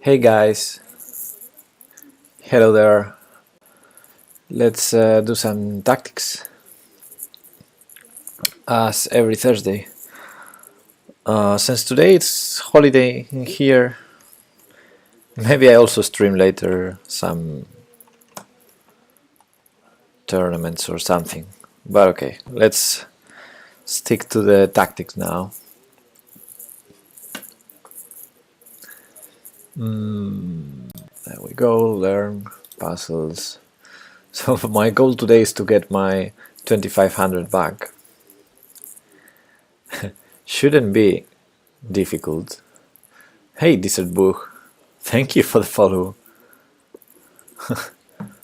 Hey guys, hello there. Let's do some tactics as every Thursday. Since today it's holiday in here, maybe I also stream later some tournaments or something. But okay, let's stick to the tactics now. There we go, learn puzzles. So my goal today is to get my 2500 back. Shouldn't be difficult. Hey Desert Book, thank you for the follow.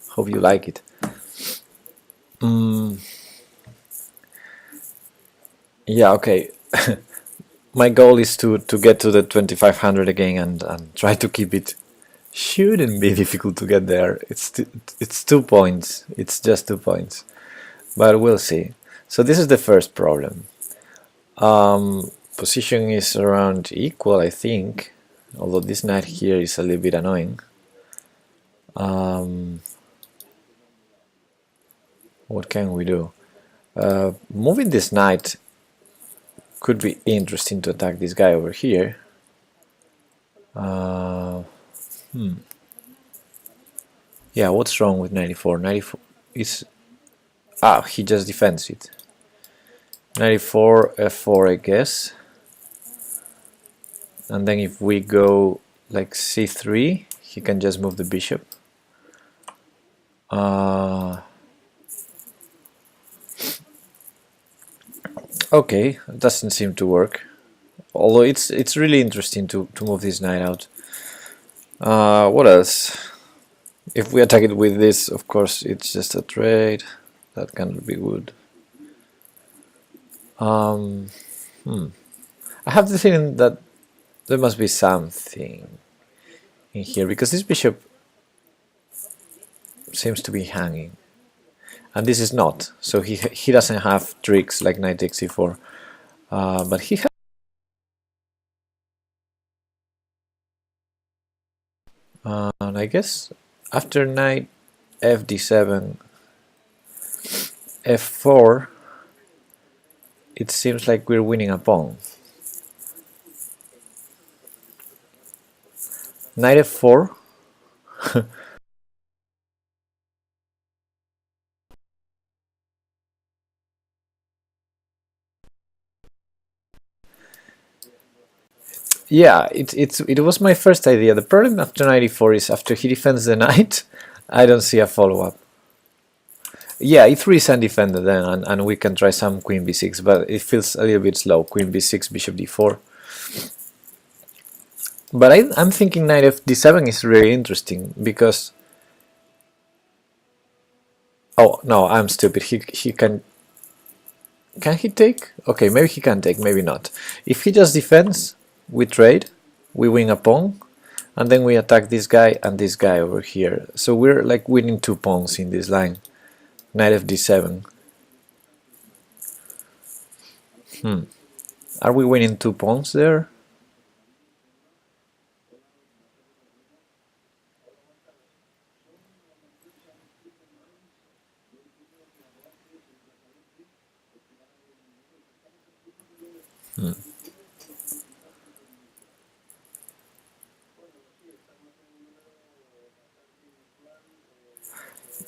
Hope you like it. Yeah, okay. My goal is to get to the 2500 again and try to keep it. Shouldn't be difficult to get there. It's 2 points. It's just 2 points. But we'll see. So this is the first problem. Position is around equal, I think. Although this knight here is a little bit annoying. What can we do? Moving this knight could be interesting to attack this guy over here. Yeah, what's wrong with 94? 94 is... Ah, he just defends it. 94 f4, I guess. And then if we go like c3, he can just move the bishop. Okay, it doesn't seem to work. Although it's really interesting to move this knight out. What else? If we attack it with this, of course, it's just a trade. That cannot be good. I have the feeling that there must be something in here, because this bishop seems to be hanging. And this is not, so he doesn't have tricks like knight takes c4, but he has. And I guess after knight fd7, f4, it seems like we're winning a pawn. Knight f4. Yeah, it was my first idea. The problem after knight e4 is after he defends the knight, I don't see a follow-up. Yeah, e3 is undefended then, and we can try some queen b6, but it feels a little bit slow. Queen b6, bishop d4. But I'm thinking knight f d7 is really interesting because... Oh, no, I'm stupid. He can... Can he take? Okay, maybe he can take, maybe not. If he just defends, we trade, we win a pawn, and then we attack this guy and this guy over here. So we're like winning 2 pawns in this line. Knight f d7. Are we winning 2 pawns there?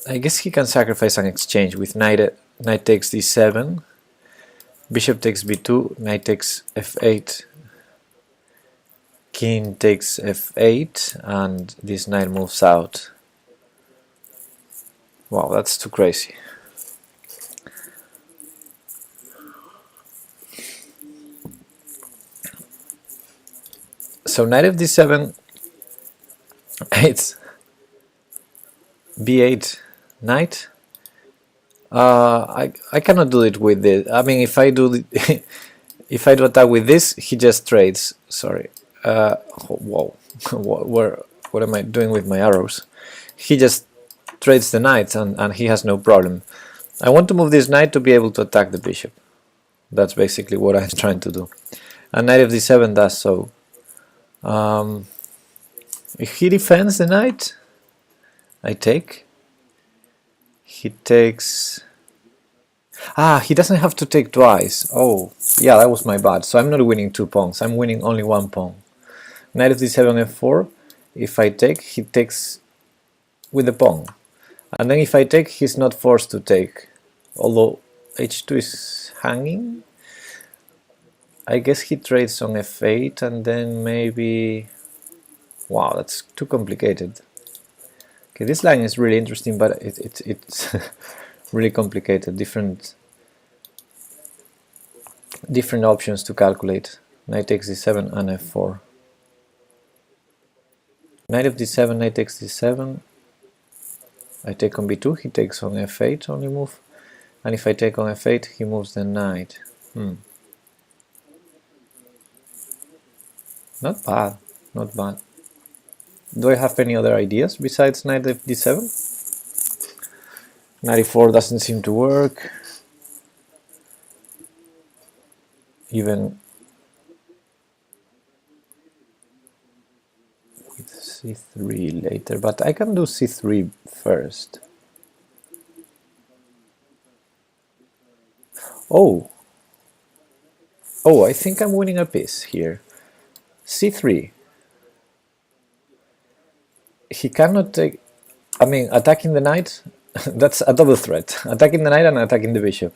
I guess he can sacrifice an exchange with knight takes d7, bishop takes b2, knight takes f8, king takes f8, and this knight moves out. Wow, that's too crazy. So knight f d7, it's b8 knight. I cannot do it with this. I mean, if I do if I do attack with this, he just trades. Sorry. Whoa. What am I doing with my arrows? He just trades the knight, and he has no problem. I want to move this knight to be able to attack the bishop. That's basically what I'm trying to do. And knight of d7 does so. If he defends the knight, I take. He takes... Ah, he doesn't have to take twice. Oh, yeah, that was my bad. So I'm not winning 2 pawns, I'm winning only 1 pawn. Knight of d7 f4. If I take, he takes with the pawn. And then if I take, he's not forced to take. Although h2 is hanging. I guess he trades on f8 and then maybe... Wow, that's too complicated. Okay, this line is really interesting, but it's really complicated. Different options to calculate. Knight takes d7 and f4. Knight of d7, knight takes d7. I take on b2, he takes on f8, only move. And if I take on f8, he moves the knight. Not bad, not bad. Do I have any other ideas besides knight f d7? Knight e4 doesn't seem to work. Even with c3 later, but I can do c3 first. Oh, I think I'm winning a piece here. c3. He cannot take... I mean, attacking the knight, that's a double threat. Attacking the knight and attacking the bishop.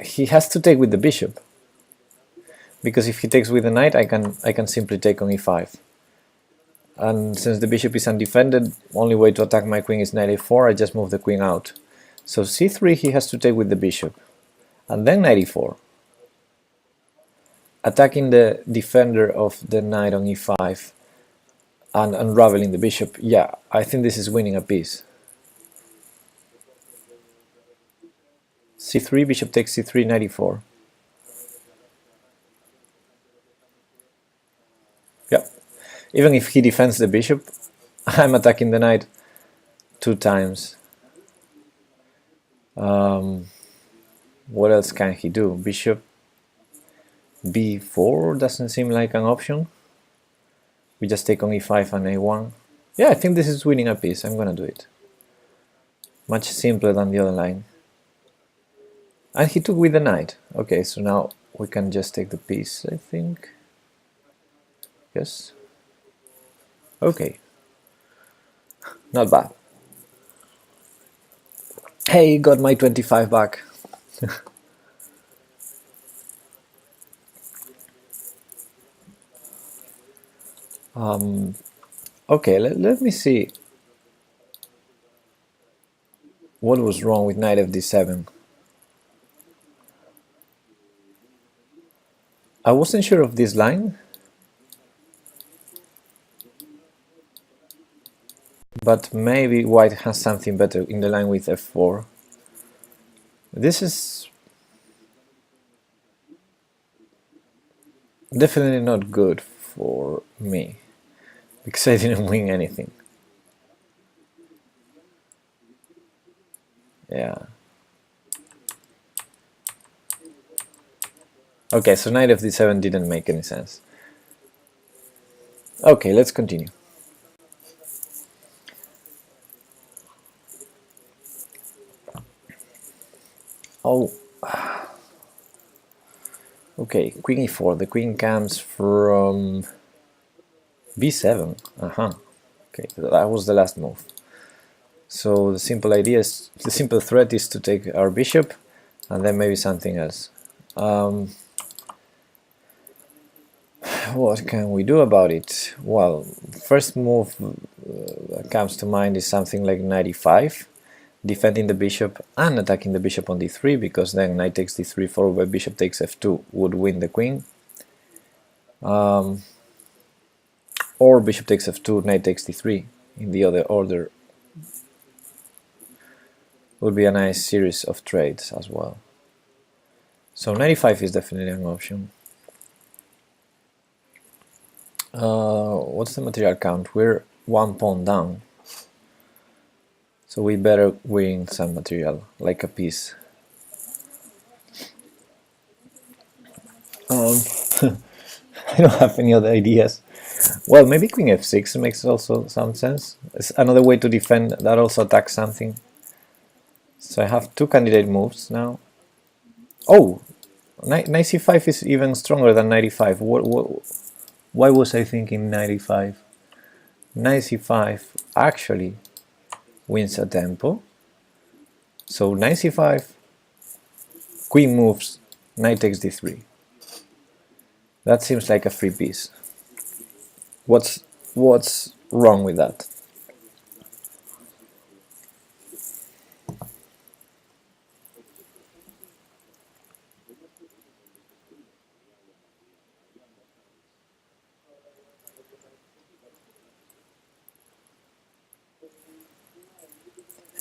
He has to take with the bishop, because if he takes with the knight, I can simply take on e5. And since the bishop is undefended, only way to attack my queen is knight a4. I just move the queen out. So c3 he has to take with the bishop, and then knight e4, attacking the defender of the knight on e5 and unraveling the bishop. Yeah, I think this is winning a piece. c3, bishop takes c3, knight e4. Yeah, even if he defends the bishop, I'm attacking the knight 2 times. What else can he do? Bishop b4 doesn't seem like an option. We just take on e5 and a1. Yeah, I think this is winning a piece. I'm gonna do it. Much simpler than the other line. And he took with the knight. Okay, so now we can just take the piece, I think. Yes. Okay. Not bad. Hey, got my 25 back. Okay, let me see. What was wrong with knight fd7? I wasn't sure of this line, but maybe white has something better in the line with f4. This is definitely not good for me, because I didn't win anything. Yeah. Okay, so knight fd7 didn't make any sense. Okay, let's continue. Oh, okay, queen e4. The queen comes from b7. Okay, that was the last move. So the simple threat is to take our bishop, and then maybe something else. What can we do about it? Well, first move that comes to mind is something like knight e5, defending the bishop and attacking the bishop on d3, because then knight takes d3 followed by bishop takes f2 would win the queen. Or bishop takes f2, knight takes d3 in the other order. Would be a nice series of trades as well. So knight e5 is definitely an option. What's the material count? We're one pawn down, so we better win some material, like a piece. I don't have any other ideas. Well, maybe queen f6 makes also some sense. It's another way to defend that also attacks something. So I have two candidate moves now. Oh, knight c5 is even stronger than knight e5. Why was I thinking knight e5? Knight c5 actually wins a tempo. So knight c5, queen moves, knight takes d3. That seems like a free piece. What's wrong with that?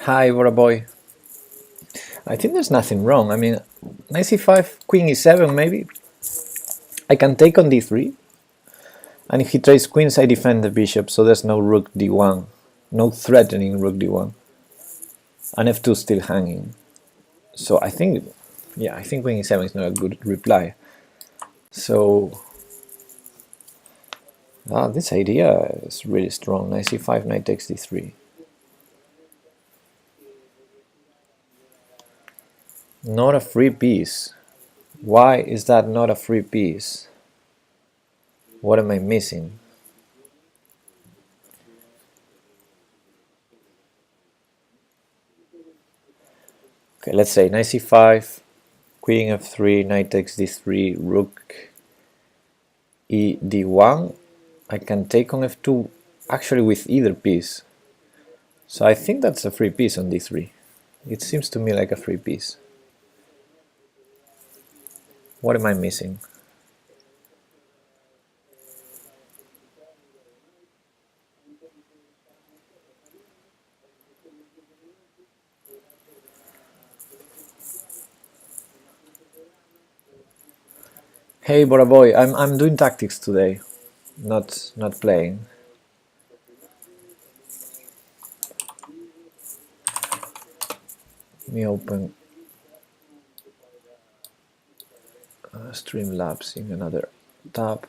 Hi, what a boy. I think there's nothing wrong. I mean, knight c5, queen e7 maybe. I can take on d3. And if he trades queens, I defend the bishop, so there's no rook d1. No threatening rook d1. And f2 still hanging. So I think, yeah, I think queen e7 is not a good reply. So, this idea is really strong. Knight c5, knight takes d3. Not a free piece. Why is that not a free piece? What am I missing? Okay, let's say knight c5, queen f3, knight takes d3, rook e d1. I can take on f2 actually with either piece. So I think that's a free piece on d3. It seems to me like a free piece. What am I missing? Hey Bora boy, I'm doing tactics today, not playing. Let me open Streamlabs in another tab.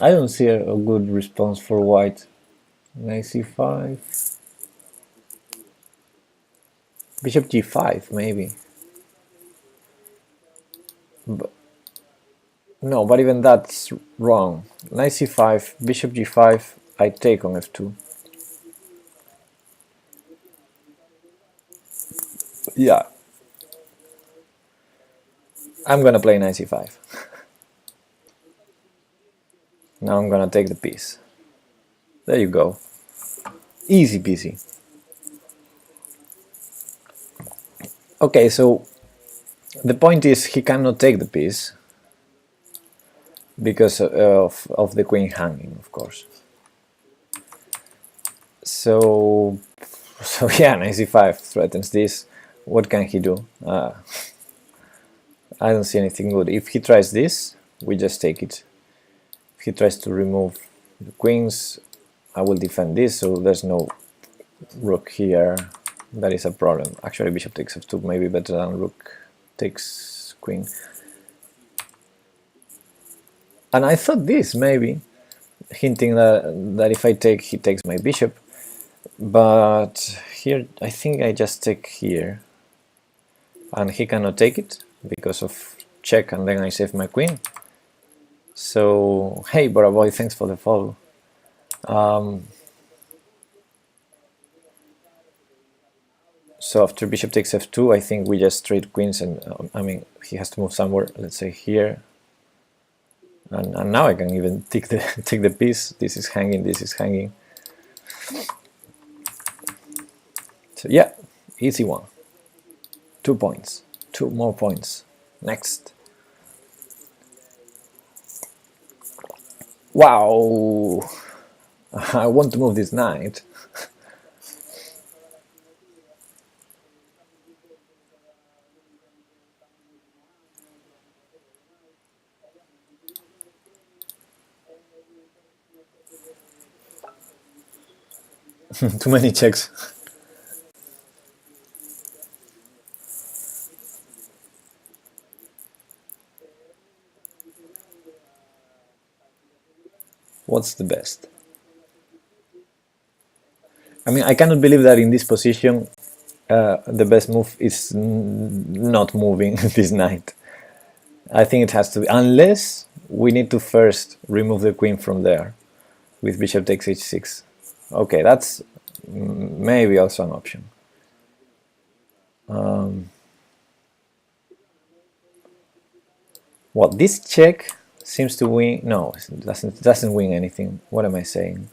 I don't see a good response for white. Knight c5, bishop g5 maybe. No, but even that's wrong. Knight c5, bishop g5, I take on f2. Yeah. I'm gonna play knight c5. Now I'm gonna take the piece. There you go. Easy peasy. Okay, so the point is he cannot take the piece because of the queen hanging, of course. So yeah, knight c5 threatens this. What can he do? I don't see anything good. If he tries this, we just take it. If he tries to remove the queens, I will defend this, so there's no rook here. That is a problem. Actually, bishop takes f2 may be better than rook takes queen. And I thought this, maybe, hinting that if I take, he takes my bishop. But here, I think I just take here. And he cannot take it because of check, and then I save my queen. So, hey, Bora Boy, thanks for the follow. So after bishop takes f2, I think we just trade queens, and I mean, he has to move somewhere, let's say here. And now I can even take the piece. This is hanging, this is hanging. So yeah, easy one. 2 points. 2 more points. Next. Wow! I want to move this knight. Too many checks. What's the best? I mean, I cannot believe that in this position the best move is not moving this knight. I think it has to be, unless we need to first remove the queen from there with bishop takes h6. Okay, that's maybe also an option. Well, this check seems to win. No, it doesn't win anything. What am I saying?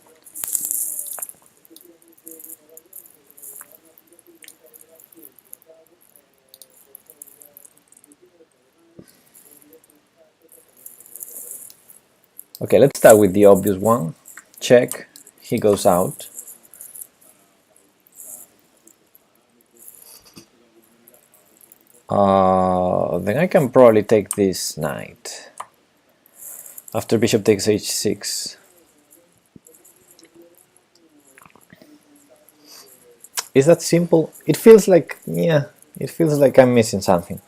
Okay, let's start with the obvious one. Check. He goes out. Then I can probably take this knight after bishop takes h6. Is that simple? It feels like, yeah, it feels like I'm missing something.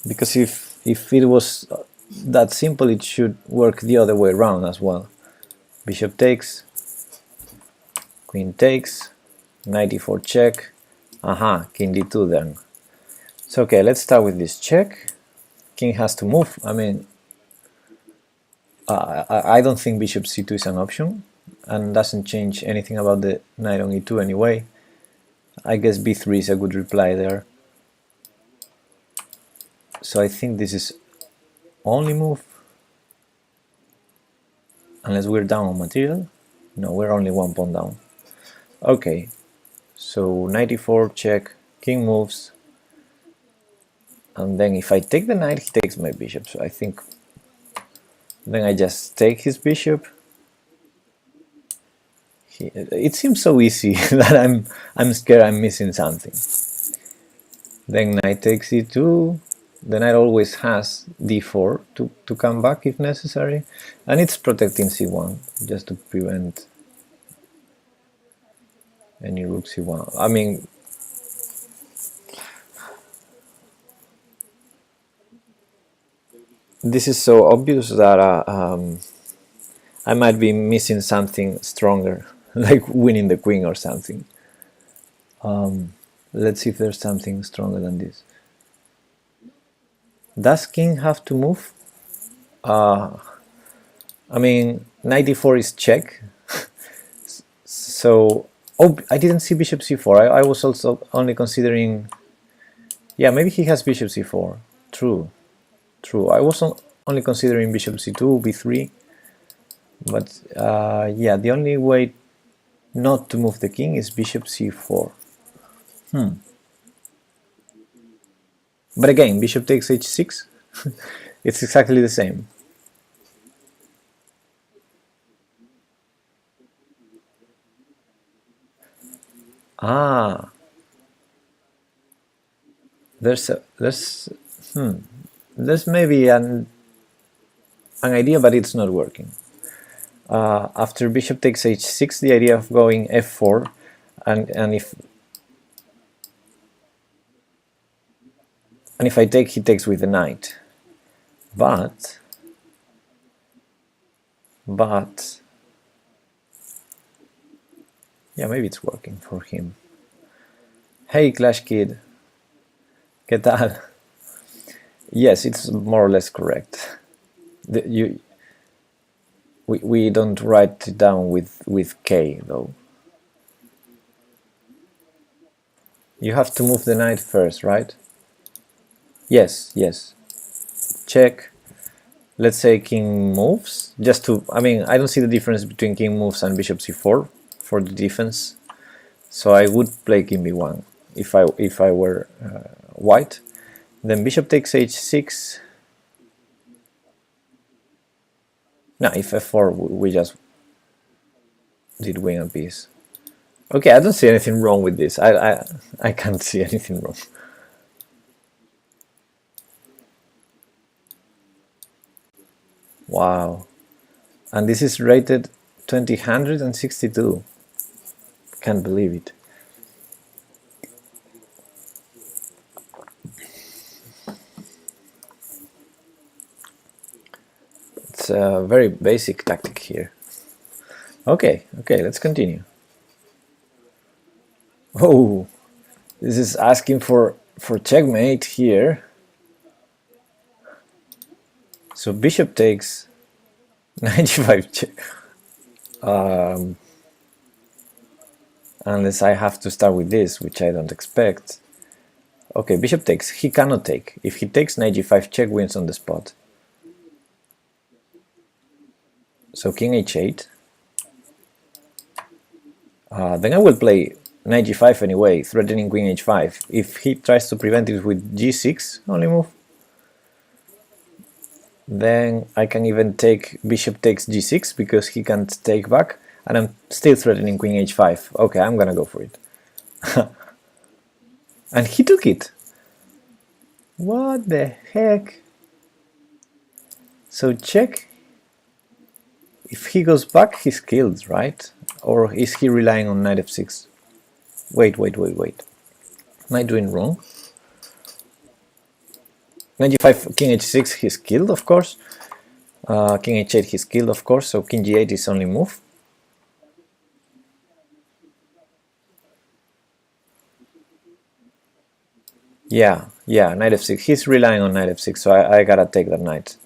Because if it was that simple, it should work the other way around as well. Bishop takes, queen takes, knight e4 check. Aha, king d2 then. So okay, let's start with this check. King has to move. I mean, I don't think bishop c2 is an option, and doesn't change anything about the knight on e2 anyway. I guess b3 is a good reply there. So I think this is only move, unless we're down on material. No, we're only 1 pawn down. Okay, so knight e4 check, king moves, and then if I take the knight, he takes my bishop. So I think then I just take his bishop. It seems so easy that I'm scared I'm missing something. Then knight takes e2. The knight always has d4 to come back if necessary, and it's protecting c1 just to prevent any rook c1. I mean, this is so obvious that I might be missing something stronger, like winning the queen or something. Let's see if there's something stronger than this. Does king have to move? I mean, knight d4 is check. So, oh, I didn't see bishop c4. I was also only considering, yeah, maybe he has bishop c4. True. I wasn't only considering bishop c2, b3, but yeah, the only way not to move the king is bishop c4. But again, bishop takes h6, it's exactly the same. Ah, there's maybe an idea, but it's not working. After bishop takes h6, the idea of going f4, and if I take, he takes with the knight. But yeah, maybe it's working for him. Hey Clash Kid, ¿qué tal? Yes, it's more or less correct. We don't write it down with K though. You have to move the knight first, right? Yes, yes. Check. Let's say king moves. Just to, I mean, I don't see the difference between king moves and bishop c4 for the defense. So I would play king b1 if I were white. Then bishop takes h6. No, if f4, we just did win a piece. Okay, I don't see anything wrong with this. I can't see anything wrong. Wow. And this is rated 2062. Can't believe it. It's a very basic tactic here. Okay, let's continue. Oh, this is asking for checkmate here. So bishop takes 95 check. Unless I have to start with this, which I don't expect. Okay, bishop takes. He cannot take. If he takes, knight g5 check wins on the spot. So king h8. Then I will play knight g5 anyway, threatening queen h5. If he tries to prevent it with g6, only move, then I can even take bishop takes g6 because he can't take back, and I'm still threatening queen h5. Okay, I'm gonna go for it. And he took it. What the heck? So check. If he goes back, he's killed, right? Or is he relying on knight f6? Wait. Am I doing wrong? Knight g5, king h6, he's killed, of course. King h8, he's killed, of course, so king g8 is only move. Yeah, knight f6. He's relying on knight f6, so I gotta take that knight.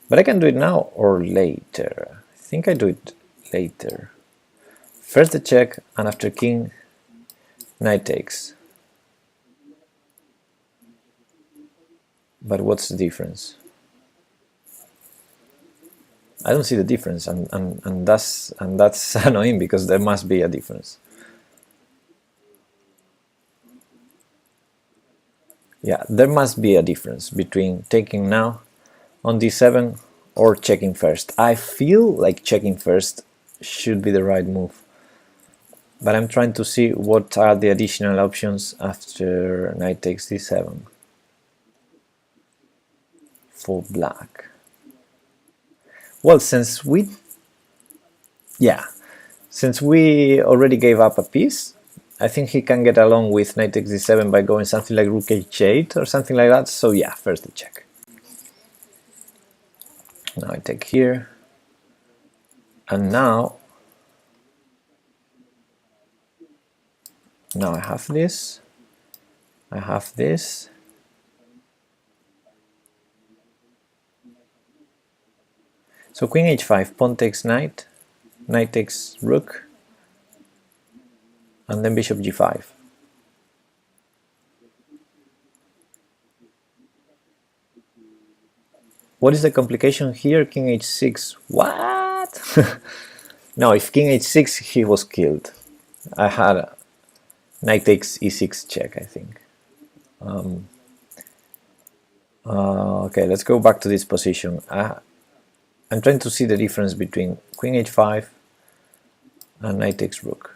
But I can do it now or later. I think I do it later. First the check, and after king, knight takes. But what's the difference? I don't see the difference, and that's annoying because there must be a difference. Yeah, there must be a difference between taking now on d7 or checking first. I feel like checking first should be the right move, but I'm trying to see what are the additional options after knight takes d7 for black. Well, since we already gave up a piece, I think he can get along with knight takes d7 by going something like rook h8 or something like that, so yeah, first the check. Now I take here, and now I have this, so queen h5, pawn takes knight, knight takes rook, and then bishop g5. What is the complication here? King h6. What? No, if king h6, he was killed. I had knight takes e6 check, I think. Okay, let's go back to this position. I'm trying to see the difference between queen h5 and knight takes rook.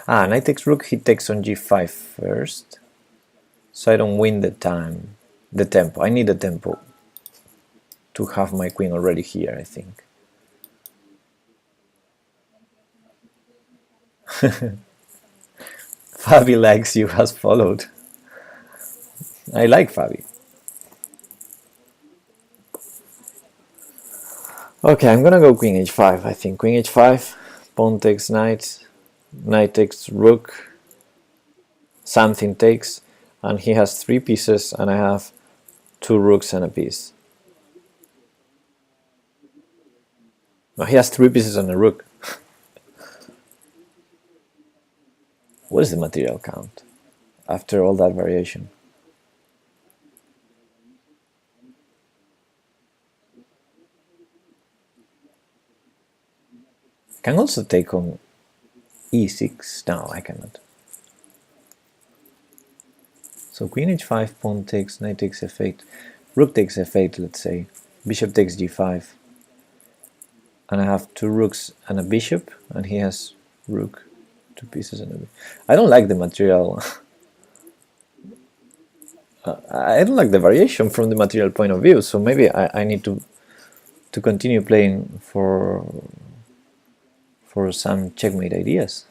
Knight takes rook, he takes on g5 first, so I don't win the tempo. I need a tempo to have my queen already here, I think. Fabi likes you, has followed. I like Fabi. Okay, I'm gonna go queen h5, I think. Queen h5, pawn takes knight, knight takes rook, something takes, and he has 3 pieces and I have 2 rooks and a piece. No, he has 3 pieces and a rook. What is the material count after all that variation? I can also take on e6. No, I cannot. So queen h5, pawn takes, knight takes f8, rook takes f8, let's say, bishop takes g5, and I have 2 rooks and a bishop, and he has rook, 2 pieces and a bishop. I don't like the material. I don't like the variation from the material point of view, so maybe I need to continue playing for some checkmate ideas.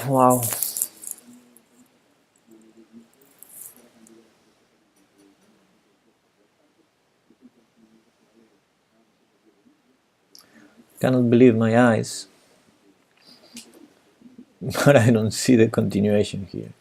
Wow. Cannot believe my eyes. But I don't see the continuation here.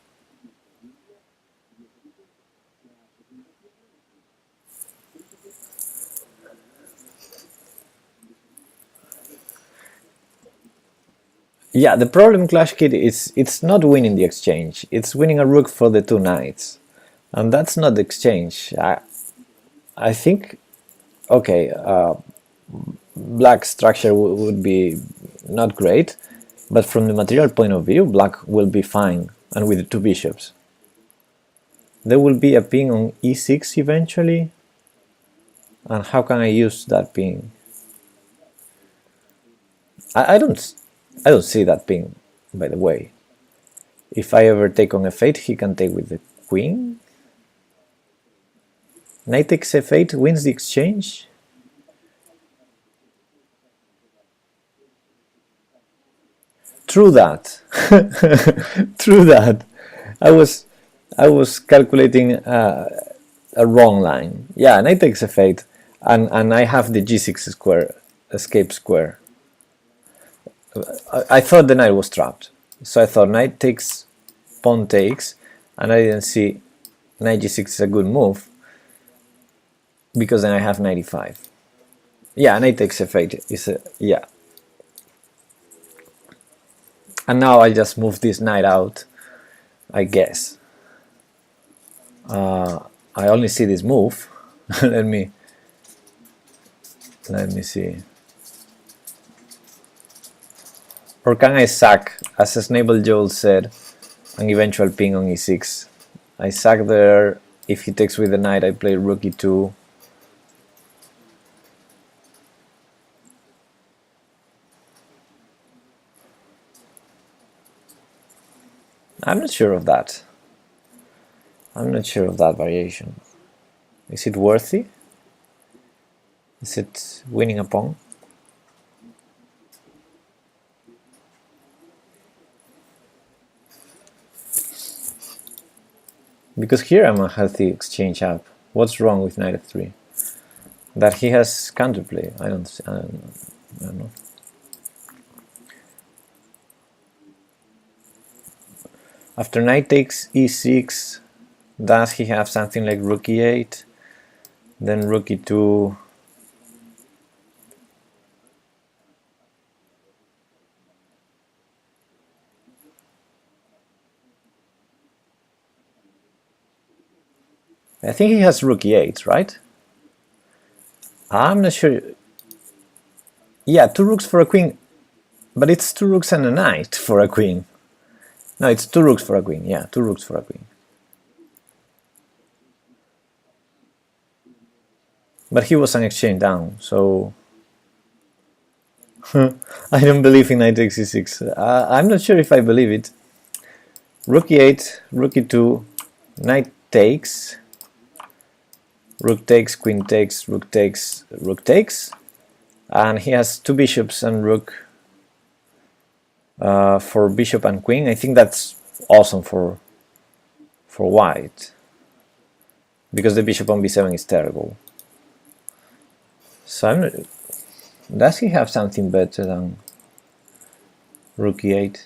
Yeah, the problem, Clash Kid, is it's not winning the exchange. It's winning a rook for the 2 knights. And that's not the exchange. I think, okay, black structure would be not great, but from the material point of view, black will be fine, and with the 2 bishops. There will be a ping on e6 eventually, and how can I use that ping? I don't see that ping, by the way. If I ever take on f8, he can take with the queen. Knight takes f8 wins the exchange. True that. True that. I was calculating a wrong line. Yeah, knight takes f8, and I have the g6 square, escape square. I thought the knight was trapped, so I thought knight takes, pawn takes, and I didn't see knight g6 is a good move because then I have 95. Yeah, knight takes f8 is a, yeah. And now I just move this knight out, I guess. I only see this move. let me see. Or can I sack, as Snable Joel said, an eventual ping on e6? I sack there. If he takes with the knight, I play rook e2. I'm not sure of that. I'm not sure of that variation. Is it worthy? Is it winning a pawn? Because here I'm a healthy exchange up. What's wrong with knight f3? That he has counterplay. I don't know. After knight takes e6, does he have something like rook e8, then rook e2? I think he has rook e8, right? I'm not sure. Yeah, 2 rooks for a queen, but it's 2 rooks and a knight for a queen. No, it's 2 rooks for a queen. Yeah, 2 rooks for a queen. But he was an exchange down, so I don't believe in knight takes e6. I'm not sure if I believe it. Rook e8, rook e2, knight takes, rook takes, queen takes, rook takes, rook takes, and he has 2 bishops and rook for bishop and queen. I think that's awesome for white, because the bishop on b7 is terrible. So I'm not, does he have something better than rook e8?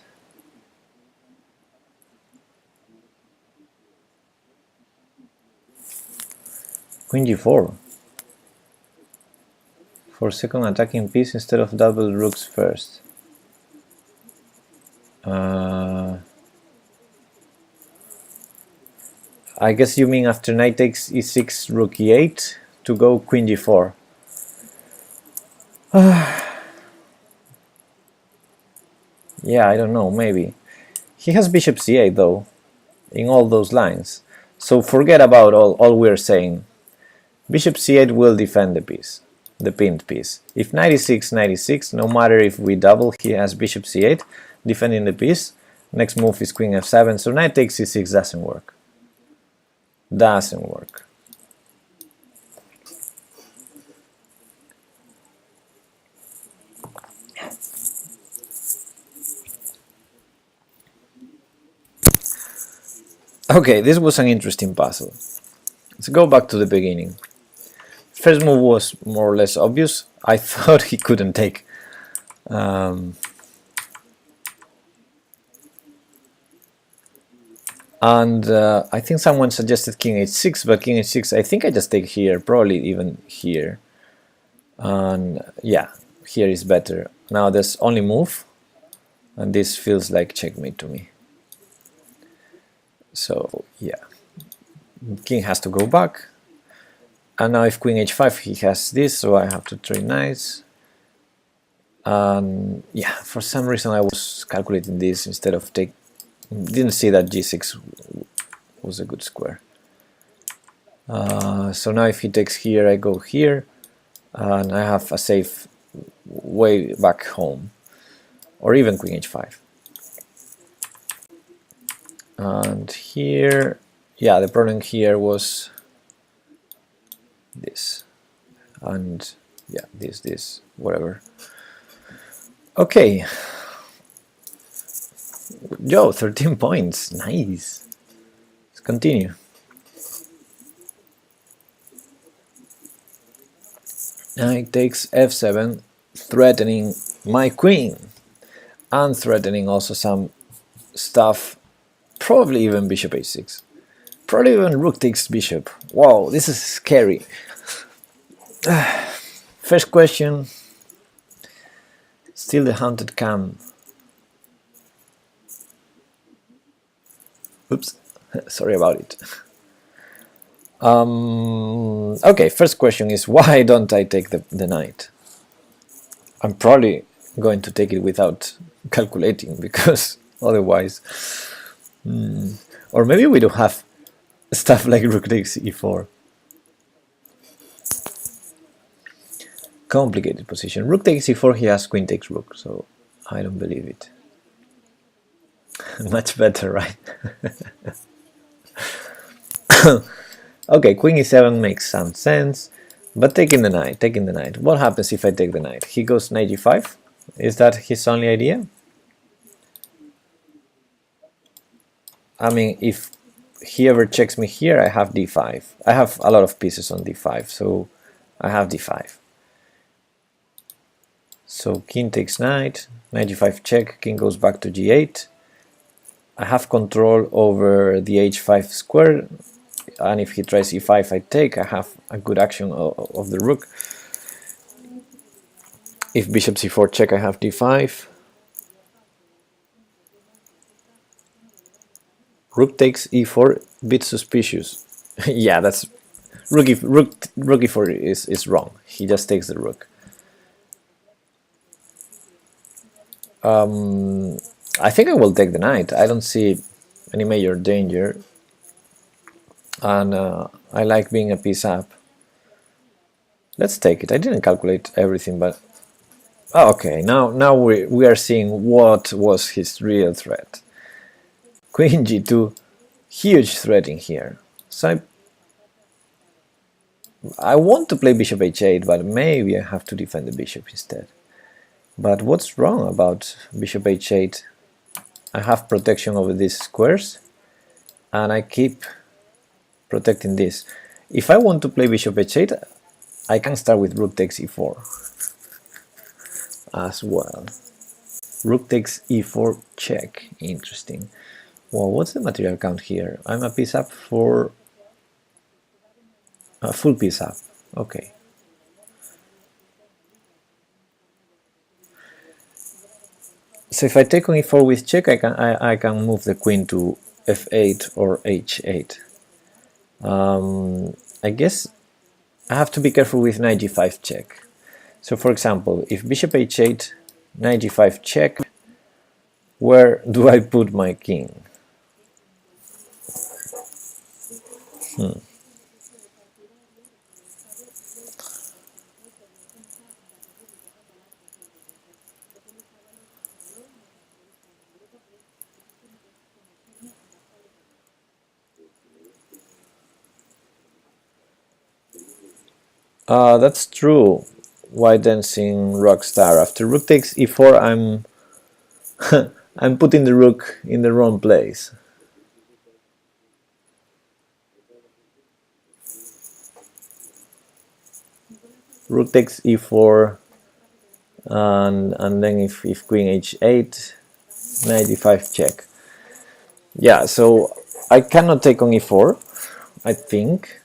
Queen g4 for second attacking piece instead of double rooks first. I guess you mean after knight takes e6, rook e8 to go queen g4. Yeah, I don't know, maybe. He has bishop c8 though, in all those lines. So forget about all we're saying. Bishop c8 will defend the piece, the pinned piece. If knight e6, knight e6, no matter if we double, he has bishop c8 defending the piece. Next move is queen f7, so knight takes e6 doesn't work. Doesn't work. Okay, this was an interesting puzzle. Let's go back to the beginning. First move was more or less obvious. I thought he couldn't take. I think someone suggested king h6, but king h6, I think I just take here, probably even here. And yeah, here is better. Now there's only move, and this feels like checkmate to me. So yeah, king has to go back. And now if queen h5, he has this, so I have to trade knights. And yeah, for some reason I was calculating this instead of take. Didn't see that g6 was a good square. So now if he takes here, I go here, and I have a safe way back home, or even queen h5. And here, yeah, the problem here was this, and yeah, this, whatever. Okay. Yo, 13 points, nice. Let's continue. Knight takes f7, threatening my queen, and threatening also some stuff, probably even bishop h6. Probably even rook takes bishop. Wow, this is scary. First question, still the haunted cam. Oops, sorry about it. Okay, first question is, why don't I take the knight? I'm probably going to take it without calculating, because otherwise... Or maybe we don't have stuff like rook takes e4. Complicated position. Rook takes e4, he has queen takes rook, so I don't believe it. Much better, right? Okay, queen e7 makes some sense, but taking the knight, taking the knight. What happens if I take the knight? He goes knight g5? Is that his only idea? I mean, if he ever checks me here, I have d5. I have a lot of pieces on d5, so I have d5. So king takes knight, knight g5 check, king goes back to g8. I have control over the h5 square, and if he tries e5 I take. I have a good action of the rook. If bishop c4 check, I have d5. Rook takes e4, bit suspicious. Yeah, that's rook e4 is wrong. He just takes the rook. I think I will take the knight. I don't see any major danger, and I like being a piece up. Let's take it. I didn't calculate everything, but okay. Now we are seeing what was his real threat. Queen g2, huge threat in here. So I want to play bishop h8, but maybe I have to defend the bishop instead. But what's wrong about bishop h8? I have protection over these squares, and I keep protecting this. If I want to play bishop h8, I can start with rook takes e4 as well. Rook takes e4 check. Interesting. Well, what's the material count here? I'm a piece up for a full piece up. Okay. So if I take on e4 with check, I can move the queen to f8 or h8. I guess I have to be careful with knight g5 check. So for example, if bishop h8, knight g5 check, where do I put my king? That's true. White dancing rockstar. After rook takes e4, I'm putting the rook in the wrong place. Rook takes e4, and then if queen h8, knight d5 check. Yeah, so I cannot take on e4, I think,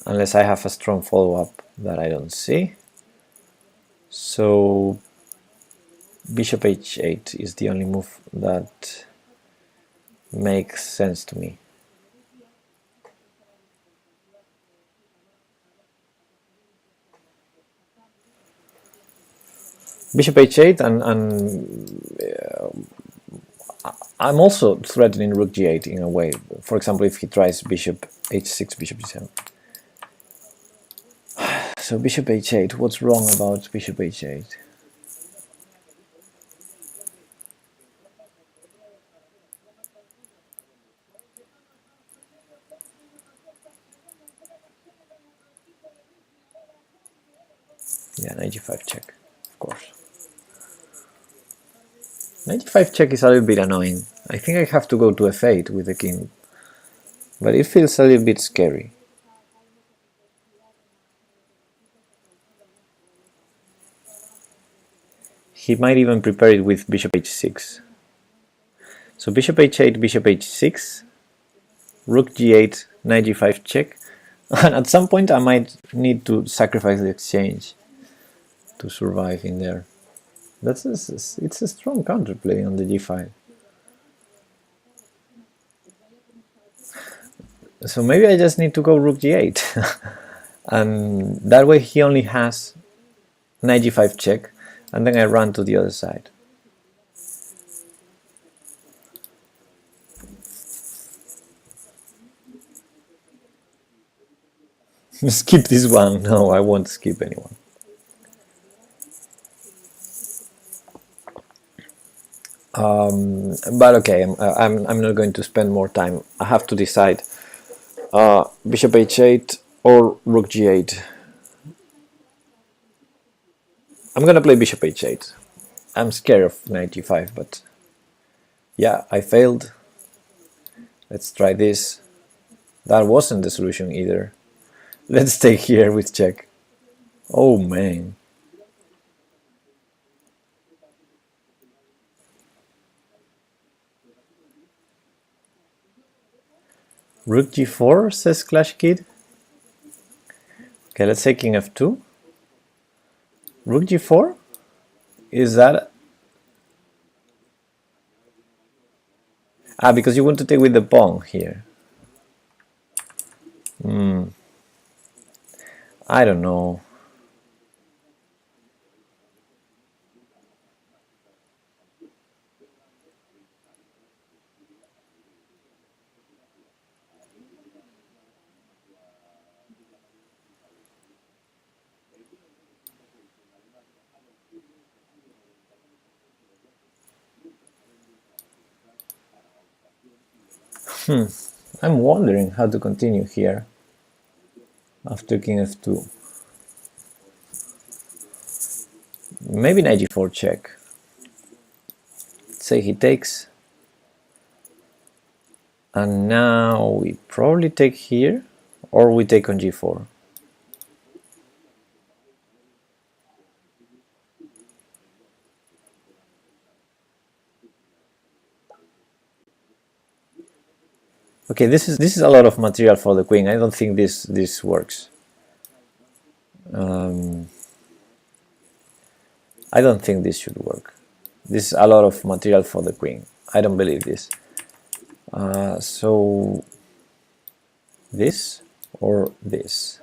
unless I have a strong follow-up that I don't see. So bishop h8 is the only move that makes sense to me. Bishop h8, and I'm also threatening rook g8 in a way. For example, if he tries bishop h6, bishop g7. So bishop h8, what's wrong about bishop h8? Yeah, knight g5 check, of course. Knight g5 check is a little bit annoying. I think I have to go to f8 with the king, but it feels a little bit scary. He might even prepare it with bishop h6. So bishop h8, bishop h6, rook g8, knight g5 check, and at some point I might need to sacrifice the exchange to survive in there. It's a strong counterplay on the g5. So maybe I just need to go rook g8, and that way he only has knight g5 check, and then I run to the other side. Skip this one. No, I won't skip anyone. But okay, I'm not going to spend more time. I have to decide. Bishop h8 or rook g8. I'm gonna play bishop h8. I'm scared of knight g5, but yeah, I failed. Let's try this. That wasn't the solution either. Let's take here with check. Oh man. Rook g4, says Clash Kid. Okay, let's say king f2. Rook g4? Is that... Ah, because you want to take with the pawn here. I don't know. I'm wondering how to continue here after king f2. Maybe knight g4 check. Let's say he takes. And now we probably take here, or we take on g4. Okay, this is a lot of material for the queen. I don't think this works. I don't think this should work. This is a lot of material for the queen. I don't believe this. So this or this.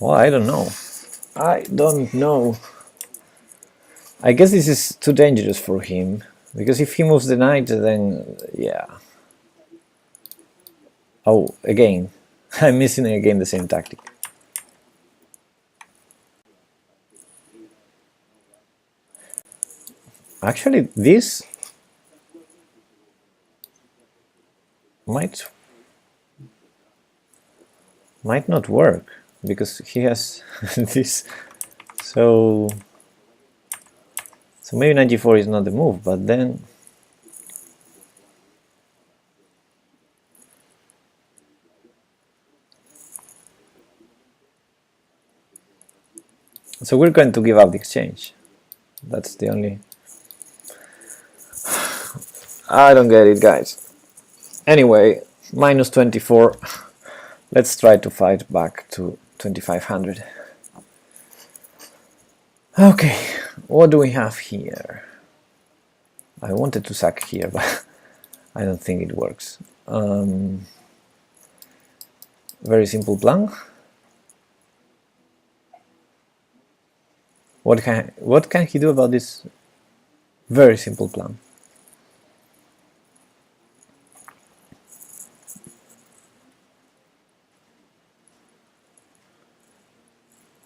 Well, I don't know. I don't know. I guess this is too dangerous for him, because if he moves the knight, then yeah. Oh, again. I'm missing again the same tactic. Actually, this might not work, because he has this. So maybe 94 is not the move, but then so we're going to give up the exchange. That's the only... I don't get it, guys. Anyway, minus 24. Let's try to fight back to 2500. Okay, what do we have here? I wanted to sack here, but I don't think it works. Very simple plan. What can he do about this very simple plan?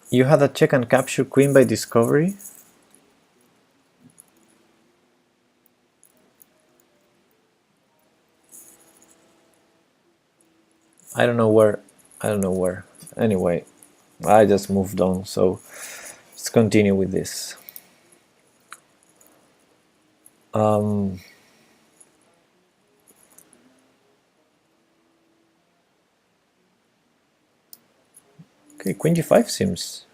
You had a check and capture queen by discovery? I don't know where. Anyway, I just moved on, so let's continue with this. Okay, queen g5 seems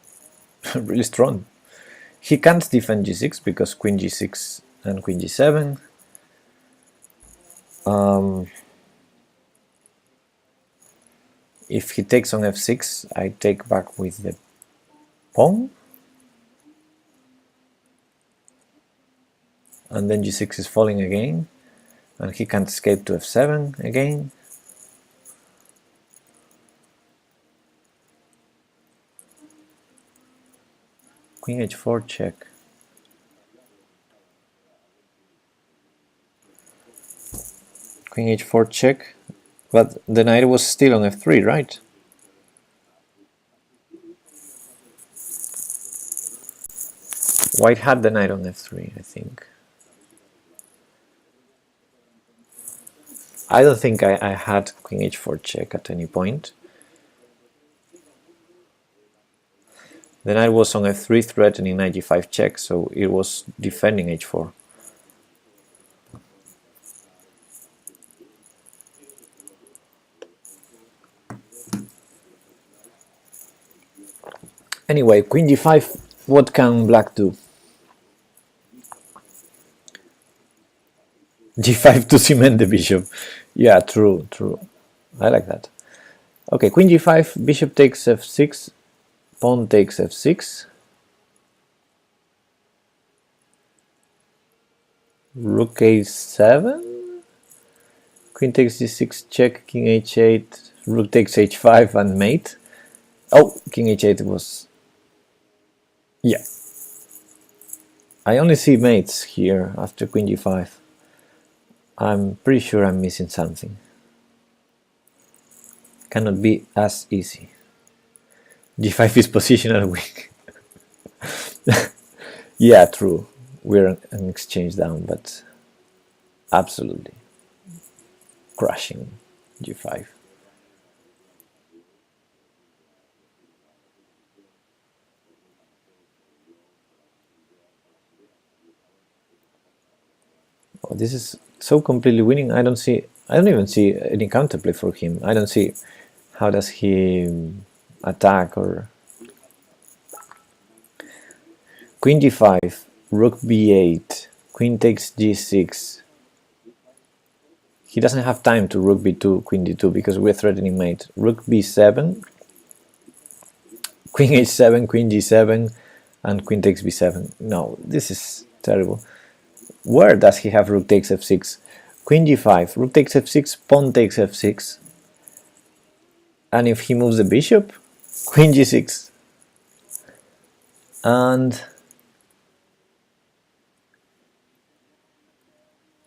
really strong. He can't defend g6 because queen g6 and queen g7. If he takes on f6, I take back with the pawn. And then g6 is falling again, and he can't escape to f7 again. Queen h4 check. Queen h4 check. But the knight was still on f3, right? White had the knight on f3, I think. I don't think I had queen h4 check at any point. The knight was on f3 threatening knight g5 check, so it was defending h4. Anyway, queen d5, what can black do? g5 to cement the bishop. Yeah, true, true. I like that. Okay, queen g5, bishop takes f6, pawn takes f6, rook a7, queen takes d6 check, king h8, rook takes h5 and mate. Oh, king h8 was... yeah. I only see mates here after queen g5. I'm pretty sure I'm missing something. Cannot be as easy. g5 is positional weak. Yeah, true. We're an exchange down, but absolutely crushing g5. Oh, this is so completely winning. I don't even see any counterplay for him. I don't see how does he attack or... queen d5, rook b8, queen takes g6. He doesn't have time to rook b2, queen d2 because we're threatening mate. Rook b7, queen h7, queen g7, and queen takes b7. No, this is terrible. Where does he have rook takes f6? Queen g5, rook takes f6, pawn takes f6. And if he moves the bishop, queen g6. And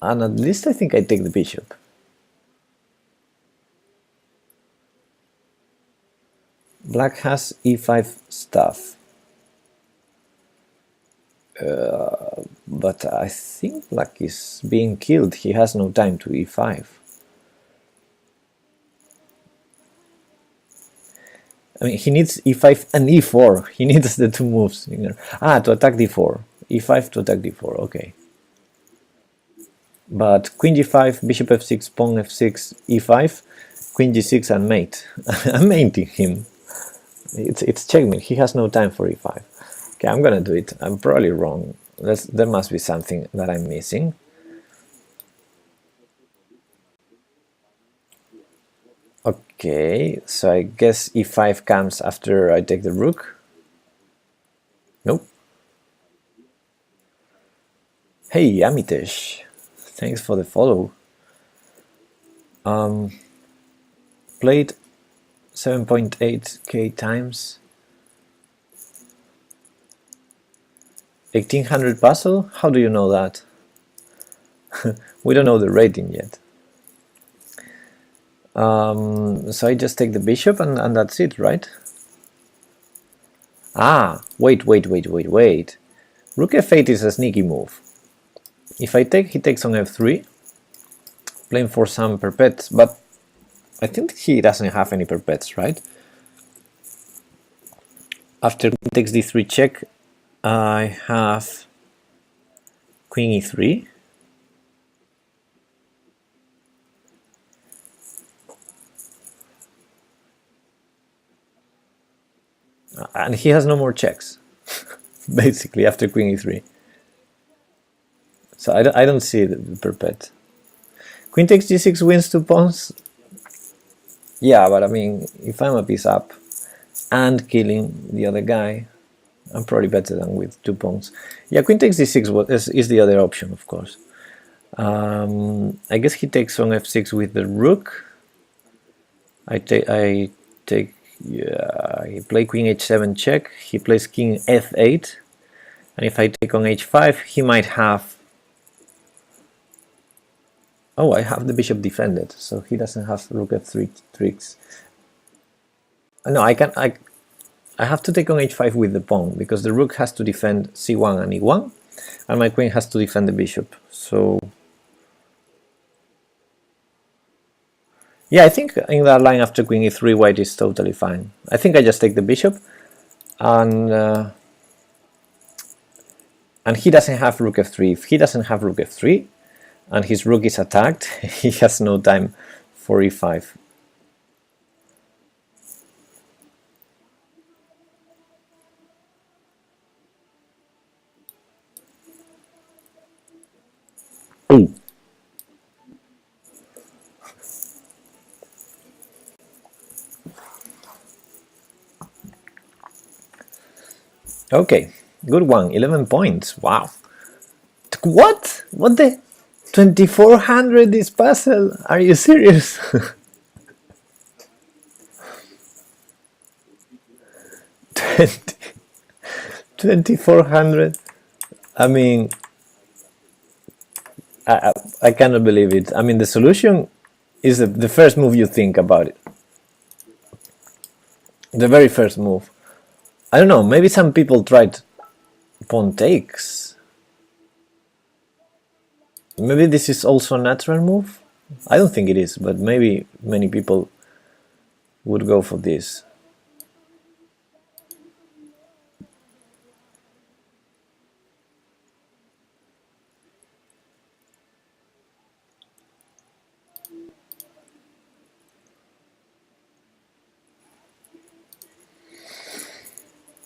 at least I think I take the bishop. Black has e5 stuff. But I think black is being killed. He has no time to e5. I mean, he needs e5 and e4. He needs the two moves. To attack d4. e5 to attack d4, okay. But queen g5, bishop f6, pawn f6, e5, queen g6 and mate. I'm mating him. It's checkmate. He has no time for e5. Okay, I'm gonna do it. I'm probably wrong. There must be something that I'm missing. Okay, so I guess e5 comes after I take the rook. Nope. Hey, Amitesh. Thanks for the follow. Played 7.8k times. 1800 puzzle? How do you know that? We don't know the rating yet. So I just take the bishop and that's it, right? Ah, wait. Rook f8 is a sneaky move. If I take, he takes on f3, playing for some perpets, but I think he doesn't have any perpets, right? After queen takes d3 check, I have queen e3. And he has no more checks, basically, after queen e3. So I don't see the perpet. Queen takes g6 wins 2 pawns. Yeah, but I mean, if I'm a piece up and killing the other guy, I'm probably better than with 2 pawns. Yeah, queen takes d6 is the other option, of course. I guess he takes on f6 with the rook. I take. Yeah, he plays queen h7 check. He plays king f8, and if I take on h5, he might have Oh, I have the bishop defended, so he doesn't have rook f3 tricks. No, I have to take on h5 with the pawn, because the rook has to defend c1 and e1, and my queen has to defend the bishop. So yeah, I think in that line after queen e3, white is totally fine. I think I just take the bishop, and he doesn't have rook f3. If he doesn't have rook f3, and his rook is attacked, he has no time for e5. Ooh. Okay, good one, 11 points, wow. What? What the? 2400 this puzzle? Are you serious? 2400? I mean, I cannot believe it. I mean, the solution is the first move you think about it. The very first move. I don't know, maybe some people tried pawn takes. Maybe this is also a natural move? I don't think it is, but maybe many people would go for this.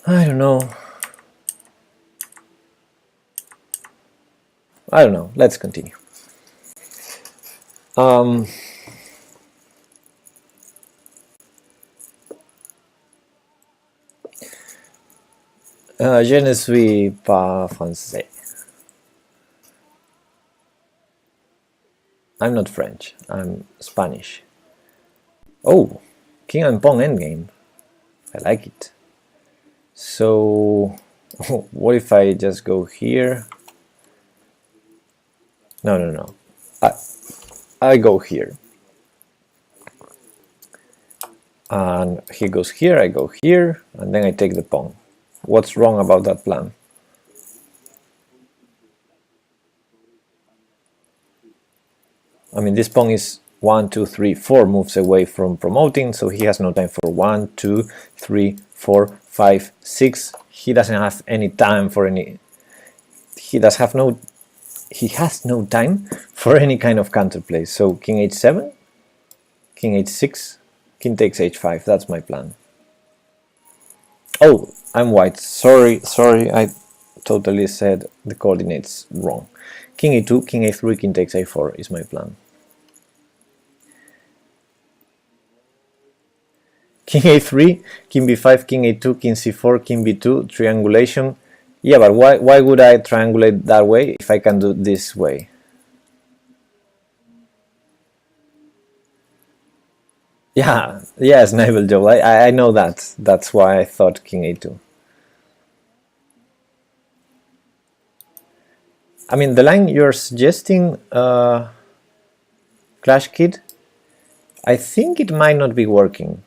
I don't know. I don't know. Let's continue. Je ne suis pas français. I'm not French. I'm Spanish. Oh, king and pawn endgame. I like it. So, what if I just go here? No. I go here. And he goes here, I go here, and then I take the pawn. What's wrong about that plan? I mean, this pawn is 1, 2, 3, 4 moves away from promoting, so he has no time for 1, 2, 3, 4, 5, 6. He doesn't have any time for any. He has no time for any kind of counterplay. So king h7, king h6, king takes h5. That's my plan. Oh, I'm white. Sorry, I totally said the coordinates wrong. King a2, king a3, king takes a4 is my plan. King a3, king b5, king a2, king c4, king b2, triangulation. Yeah, but why would I triangulate that way if I can do this way? Yeah, yes, Naval Joel, I know that. That's why I thought king a2. I mean, the line you're suggesting, Clash Kid, I think it might not be working.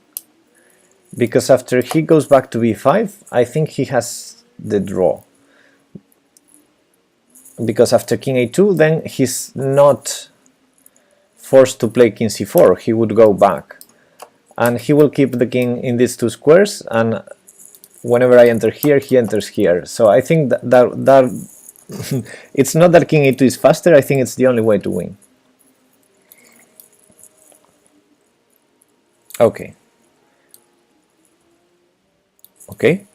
Because after he goes back to b5, I think he has the draw. Because after king a2, then he's not forced to play king c4, he would go back. And he will keep the king in these two squares, and whenever I enter here, he enters here. So I think that it's not that king a2 is faster, I think it's the only way to win. Okay. Okay.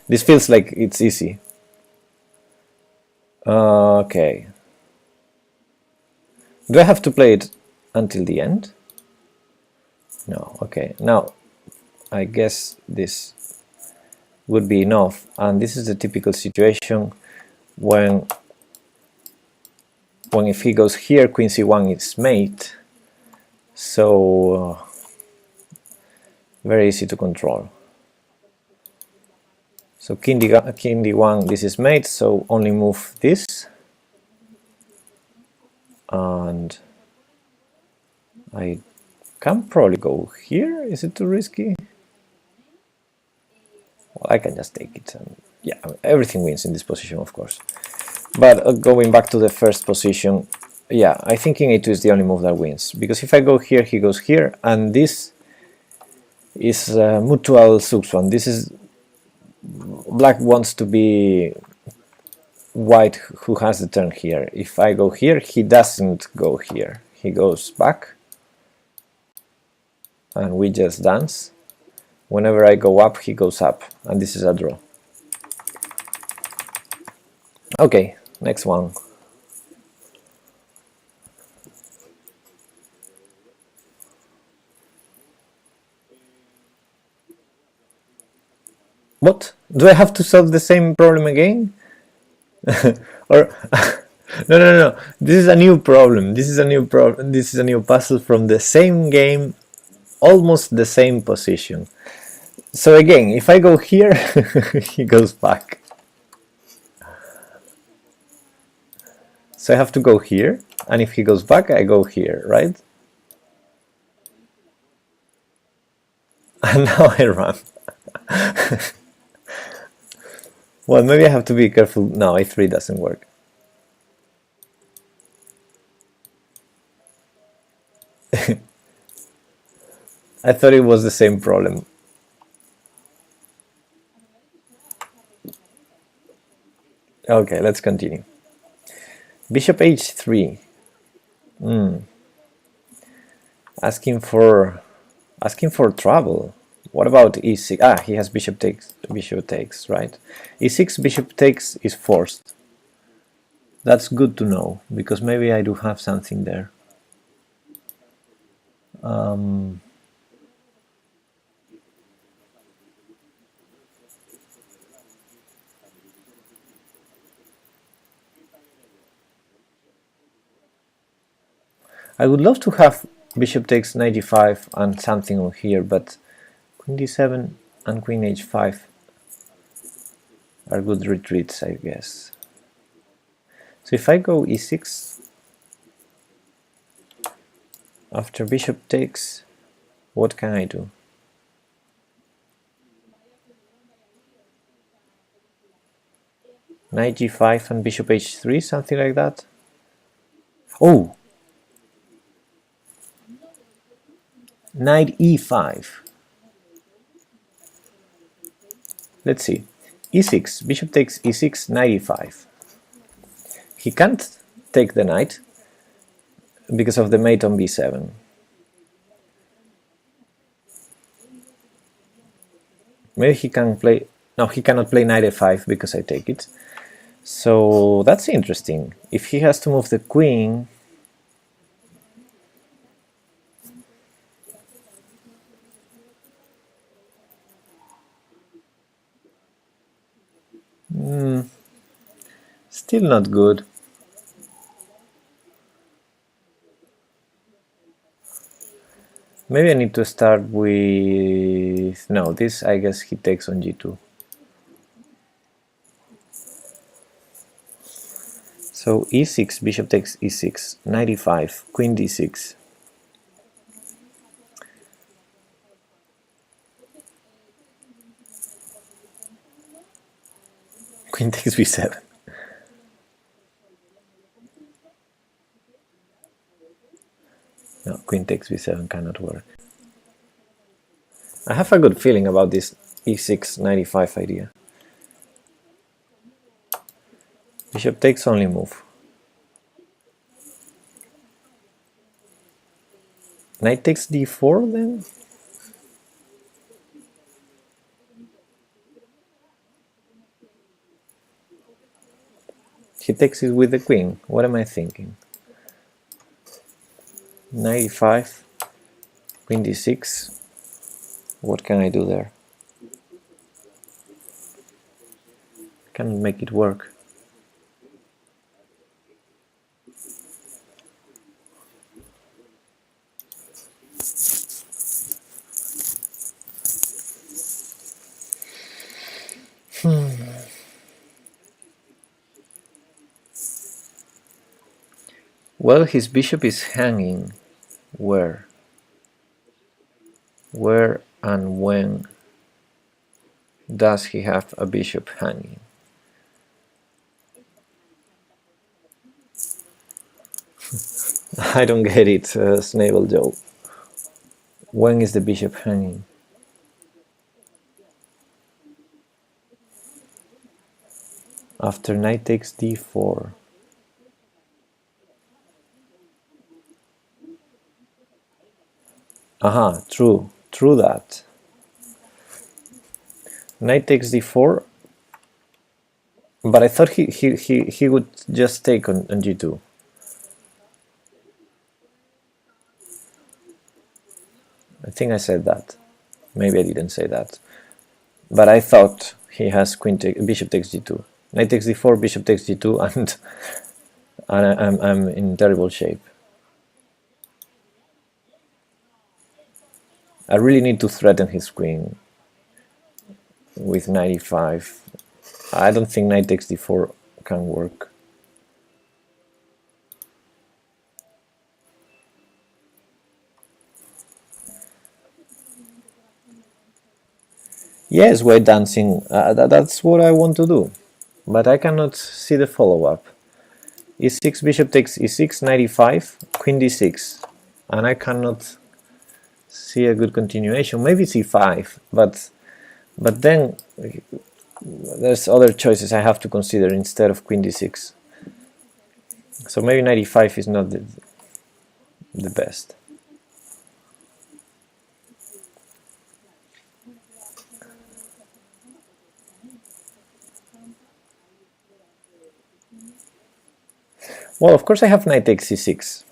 This feels like it's easy. Okay. Do I have to play it until the end? No. Okay. Now, I guess this would be enough. And this is the typical situation when if he goes here, queen c1 is mate. So very easy to control. So king d1, this is mate, so only move this. and I can probably go here. Is it too risky? Well, I can just take it, and yeah, everything wins in this position, of course. But going back to the first position, yeah, I think king a2 is the only move that wins, because if I go here, he goes here, and this is mutual sukswan. This is black wants to be white who has the turn here. If I go here, he doesn't go here. He goes back, and we just dance. Whenever I go up, he goes up, and this is a draw. Okay, next one. What? Do I have to solve the same problem again? Or no. This is a new problem. This is a new problem. This is a new puzzle from the same game, almost the same position. So again, if I go here, he goes back. So I have to go here, and if he goes back, I go here, right? And now I run. Well, maybe I have to be careful. No, a3 doesn't work. I thought it was the same problem. Okay, let's continue. Bishop h3. Asking for trouble. What about e6? Ah, he has bishop takes, right? e6, bishop takes is forced. That's good to know, because maybe I do have something there. I would love to have bishop takes knight e5 and something on here, but queen d7 and queen h5 are good retreats, I guess. So if I go e6, after bishop takes, what can I do? Knight g5 and bishop h3, something like that? Oh! Knight e5. Let's see. e6, bishop takes e6, knight e5. He can't take the knight because of the mate on b7. Maybe he can play... No, he cannot play knight a5 because I take it. So that's interesting. If he has to move the queen... Still not good. Maybe I need to start with... No, this I guess he takes on g2. So e6, bishop takes e6, knight e5, queen d6. Queen takes b7. No, queen takes b7 cannot work. I have a good feeling about this e6, knight e5 idea. Bishop takes only move. Knight takes d4 then? He takes it with the queen. What am I thinking? Knight e5, queen d6. What can I do there? Cannot make it work. Well, his bishop is hanging. Where? Where and when does he have a bishop hanging? I don't get it, Snavel Joe. When is the bishop hanging? After knight takes d4. Aha, true that. Knight takes d4, but I thought he would just take on g2. I think I said that. Maybe I didn't say that. But I thought he has bishop takes g2. Knight takes d4, bishop takes g2, and I'm in terrible shape. I really need to threaten his queen with knight e5. I don't think knight takes d4 can work. Yes, white dancing, that's what I want to do. But I cannot see the follow-up. e6, bishop takes e6, knight e5, queen d6. And I cannot see a good continuation. Maybe it's e5, but then there's other choices I have to consider instead of queen d6. So maybe knight e5 is not the best. Well, of course I have knight takes c6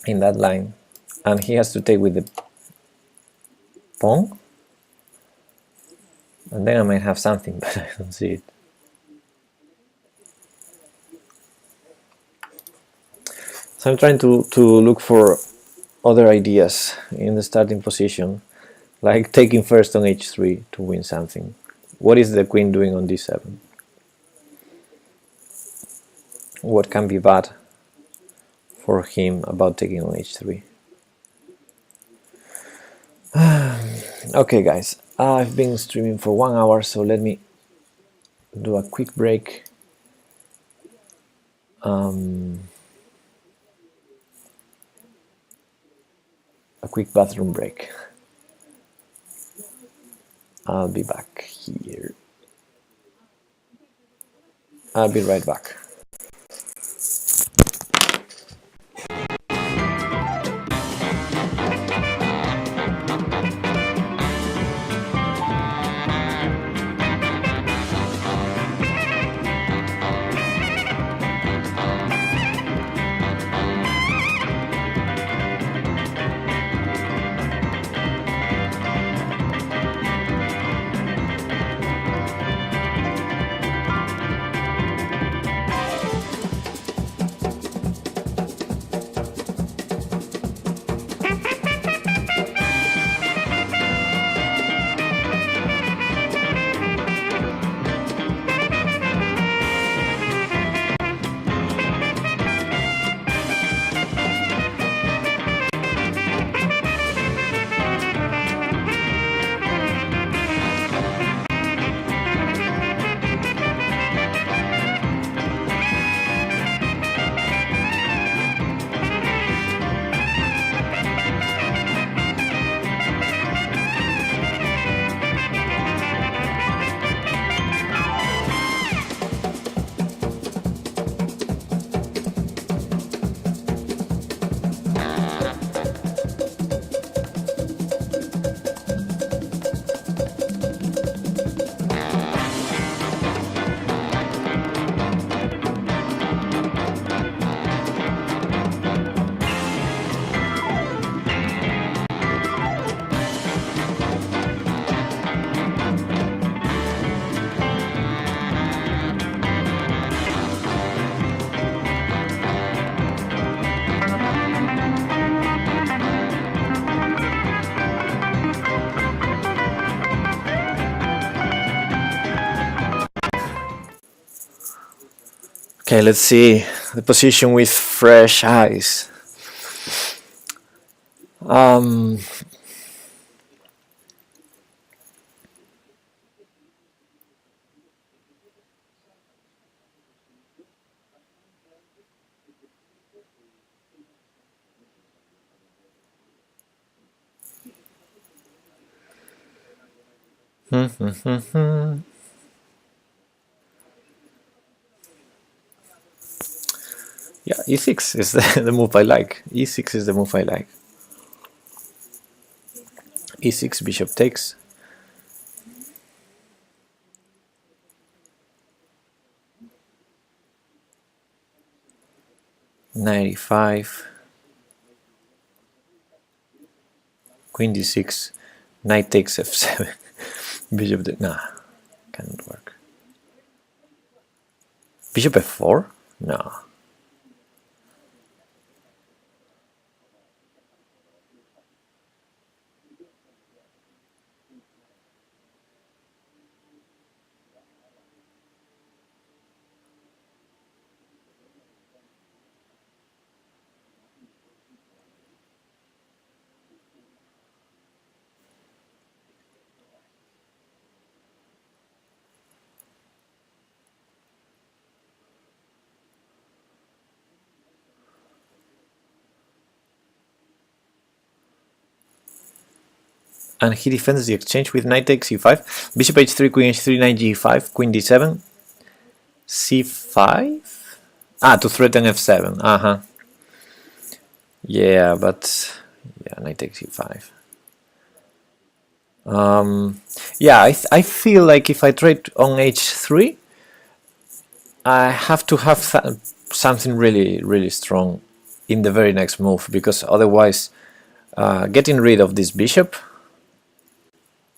in that line, and he has to take with the pawn, and then I might have something, but I don't see it. So I'm trying to look for other ideas in the starting position, like taking first on h3 to win something. What is the queen doing on d7? What can be bad for him about taking on h3? Okay guys, I've been streaming for 1 hour, so let me do a quick break. A quick bathroom break. I'll be back here. I'll be right back. Okay, let's see the position with fresh eyes. Yeah, e6 is the move I like. E6 is the move I like. E6, bishop takes. Knight e5. Queen d6. Knight takes f7. Bishop d... Nah, cannot work. Bishop f4? No. And he defends the exchange with knight takes e5, bishop h3, queen h3, knight g5, queen d7, c5? Ah, to threaten f7, Yeah, but... yeah, knight takes e5. Yeah, I feel like if I trade on h3, I have to have something really strong in the very next move, because otherwise getting rid of this bishop...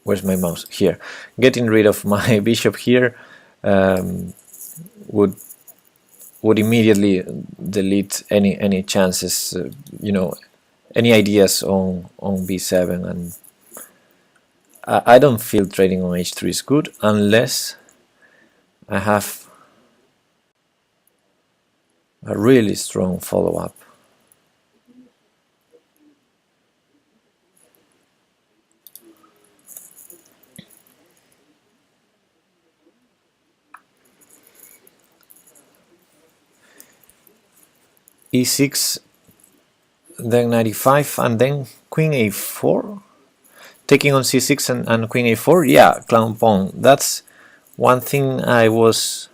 where's my mouse? Here. Getting rid of my bishop here would immediately delete any chances, you know, any ideas on b7, and I don't feel trading on h3 is good unless I have a really strong follow-up. e6, then knight e5, and then queen a4, taking on c6 and queen a4. Yeah, clown pawn. That's one thing I was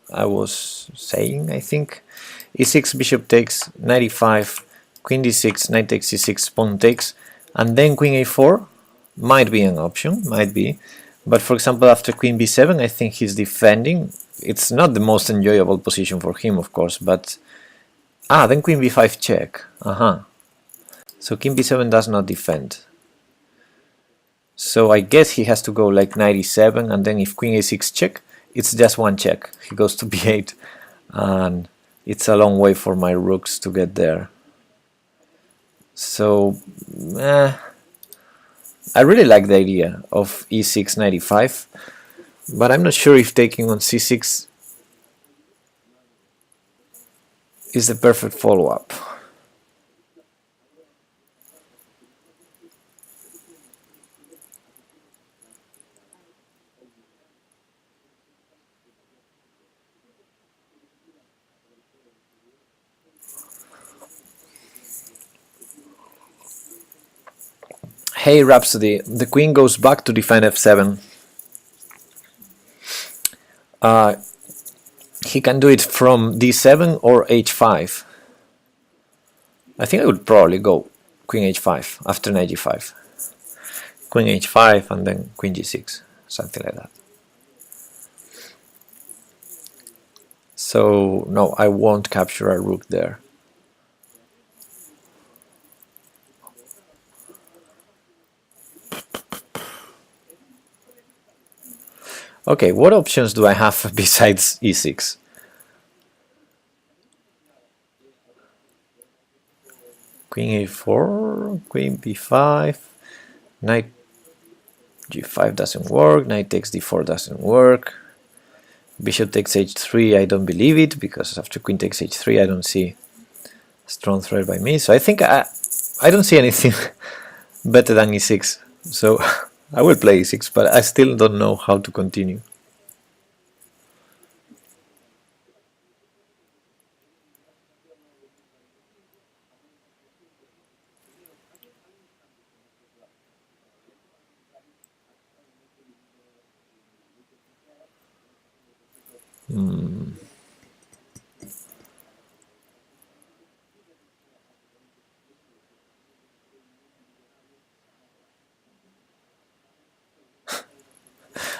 saying, I think. e6, bishop takes, knight e5, queen d6, knight takes c6, pawn takes, and then queen a4 might be an option, might be. But for example, after queen b7, I think he's defending. It's not the most enjoyable position for him, of course, but... ah, then queen b5 check. So king b7 does not defend. So I guess he has to go like knight e7, and then if queen a6 check, it's just one check. He goes to b8, and it's a long way for my rooks to get there. So, I really like the idea of e6, knight e5, but I'm not sure if taking on c6 is the perfect follow-up. Hey Rhapsody, the queen goes back to defend f7. He can do it from d7 or h5. I think I would probably go queen h5 after knight g5. Queen h5 and then queen g6, something like that. So no, I won't capture a rook there. Okay, what options do I have besides e6? Queen a4, queen b5, knight g5 doesn't work, knight takes d4 doesn't work, Bishop takes h3, I don't believe it, because after queen takes h3 I don't see strong threat by me. So I think I don't see anything better than e6. So I will play e6, but I still don't know how to continue.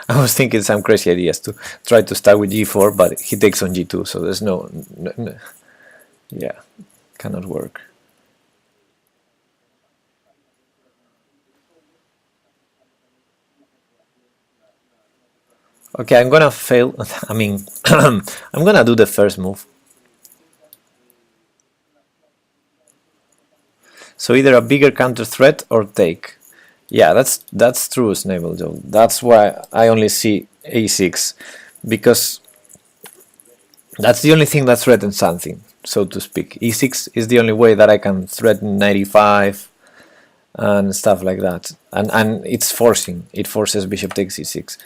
I was thinking some crazy ideas to try to start with g4, but he takes on g2, so there's no yeah, cannot work. Okay, I'm gonna fail. I mean, I'm gonna do the first move. So either a bigger counter threat or take. Yeah, that's true, Snable Joe. That's why I only see a6, because that's the only thing that threatens something, so to speak. e6 is the only way that I can threaten 95 and stuff like that. And it's forcing. It forces bishop takes e6.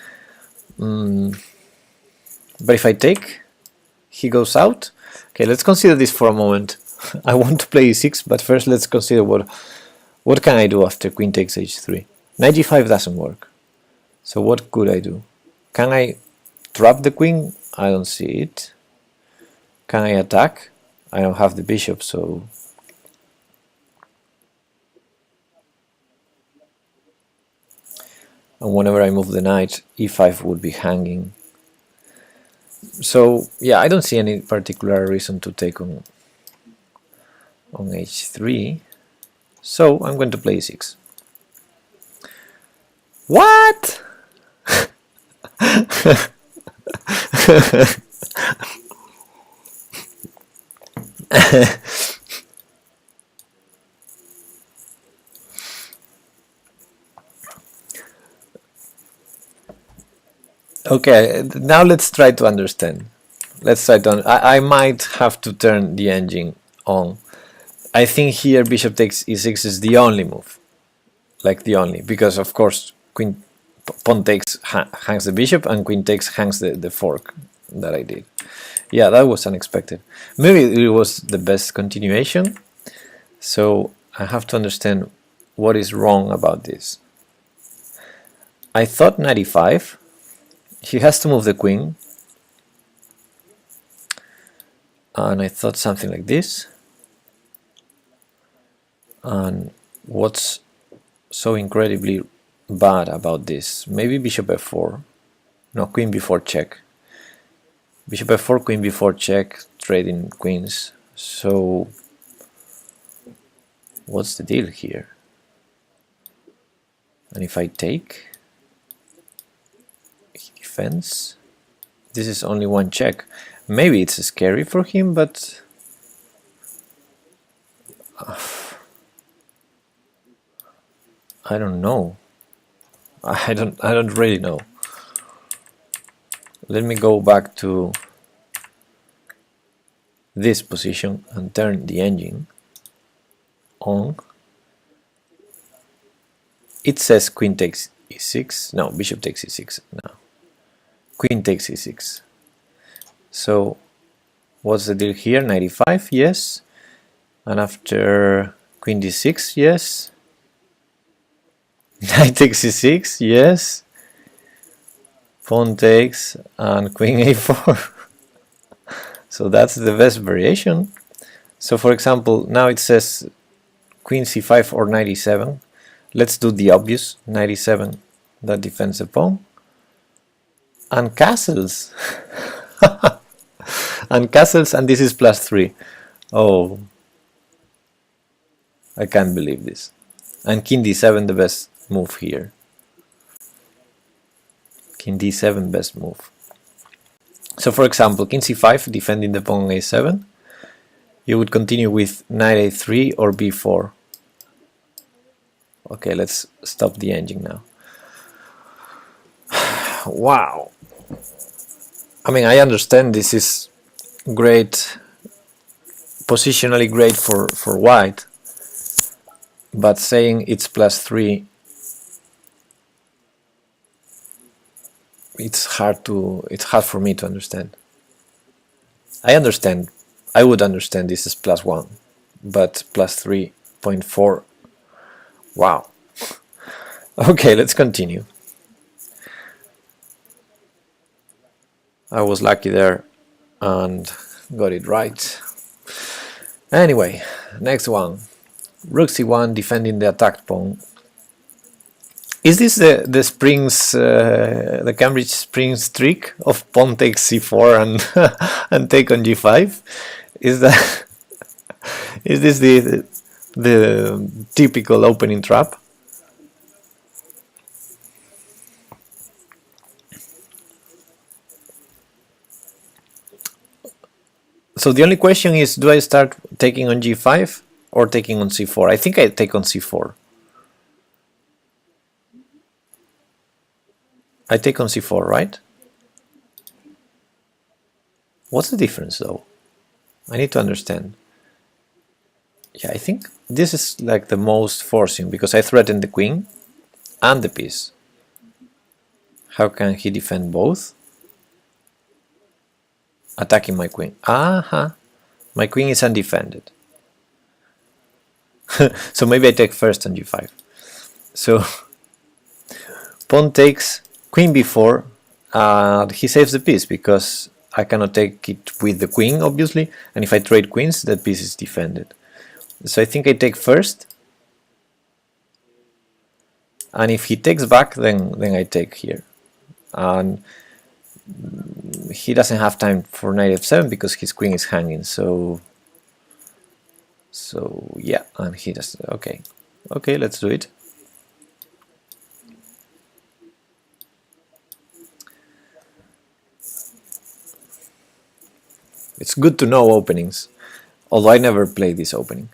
But if I take, he goes out. Okay, let's consider this for a moment. I want to play e6, but first let's consider what can I do after queen takes h3. Knight g5 doesn't work. So what could I do? Can I trap the queen? I don't see it. Can I attack? I don't have the bishop, so... And whenever I move the knight, e5 would be hanging. So yeah, I don't see any particular reason to take on h3. So I'm going to play e6. What? Okay, now let's try to understand. Let's try to. I might have to turn the engine on. I think here bishop takes e6 is the only move, like the only, because of course queen pawn takes hangs the bishop and queen takes hangs the fork that I did. Yeah, that was unexpected. Maybe it was the best continuation. So I have to understand what is wrong about this. I thought 95. He has to move the queen. And I thought something like this. And what's so incredibly bad about this? Maybe bishop f4. No, queen b4 check. Bishop f4, queen b4 check, trading queens. So what's the deal here? And if I take, he defends. This is only one check. Maybe it's scary for him, but I don't know. I don't really know. Let me go back to this position and turn the engine on. It says queen takes e6. No, bishop takes e6. No, queen takes e6. So what's the deal here? 95, yes. And after queen d6, yes. Knight takes e6, yes. Pawn takes and queen a4. So that's the best variation. So for example, now it says queen c5 or knight e7. Let's do the obvious, knight e7, that defends the pawn. And castles. And castles, and this is +3. Oh, I can't believe this. And king d7, the best move here. King d7, best move. So for example, king c5, defending the pawn on a7. You would continue with knight a3 or b4. Okay, let's stop the engine now. Wow. I mean, I understand this is great, positionally great for white, but saying it's +3, it's hard for me to understand. I understand, I would understand this is +1, but +3.4, wow. Okay, let's continue. I was lucky there and got it right. Anyway, next one. Rook c1 defending the attacked pawn. Is this the Springs, the Cambridge Springs trick of pawn takes c4 and and take on g5? Is that is this the typical opening trap? So the only question is, do I start taking on g5 or taking on c4? I think I take on c4. I take on c4, right? What's the difference though? I need to understand. Yeah, I think this is like the most forcing because I threaten the queen and the piece. How can he defend both? Attacking my queen. Aha! My queen is undefended. So maybe I take first on g5. So pawn takes, queen b4, he saves the piece because I cannot take it with the queen, obviously, and if I trade queens, that piece is defended. So I think I take first, and if he takes back, then I take here. And he doesn't have time for knight f7 because his queen is hanging, so yeah, and he does. Okay, let's do it. It's good to know openings, although I never played this opening.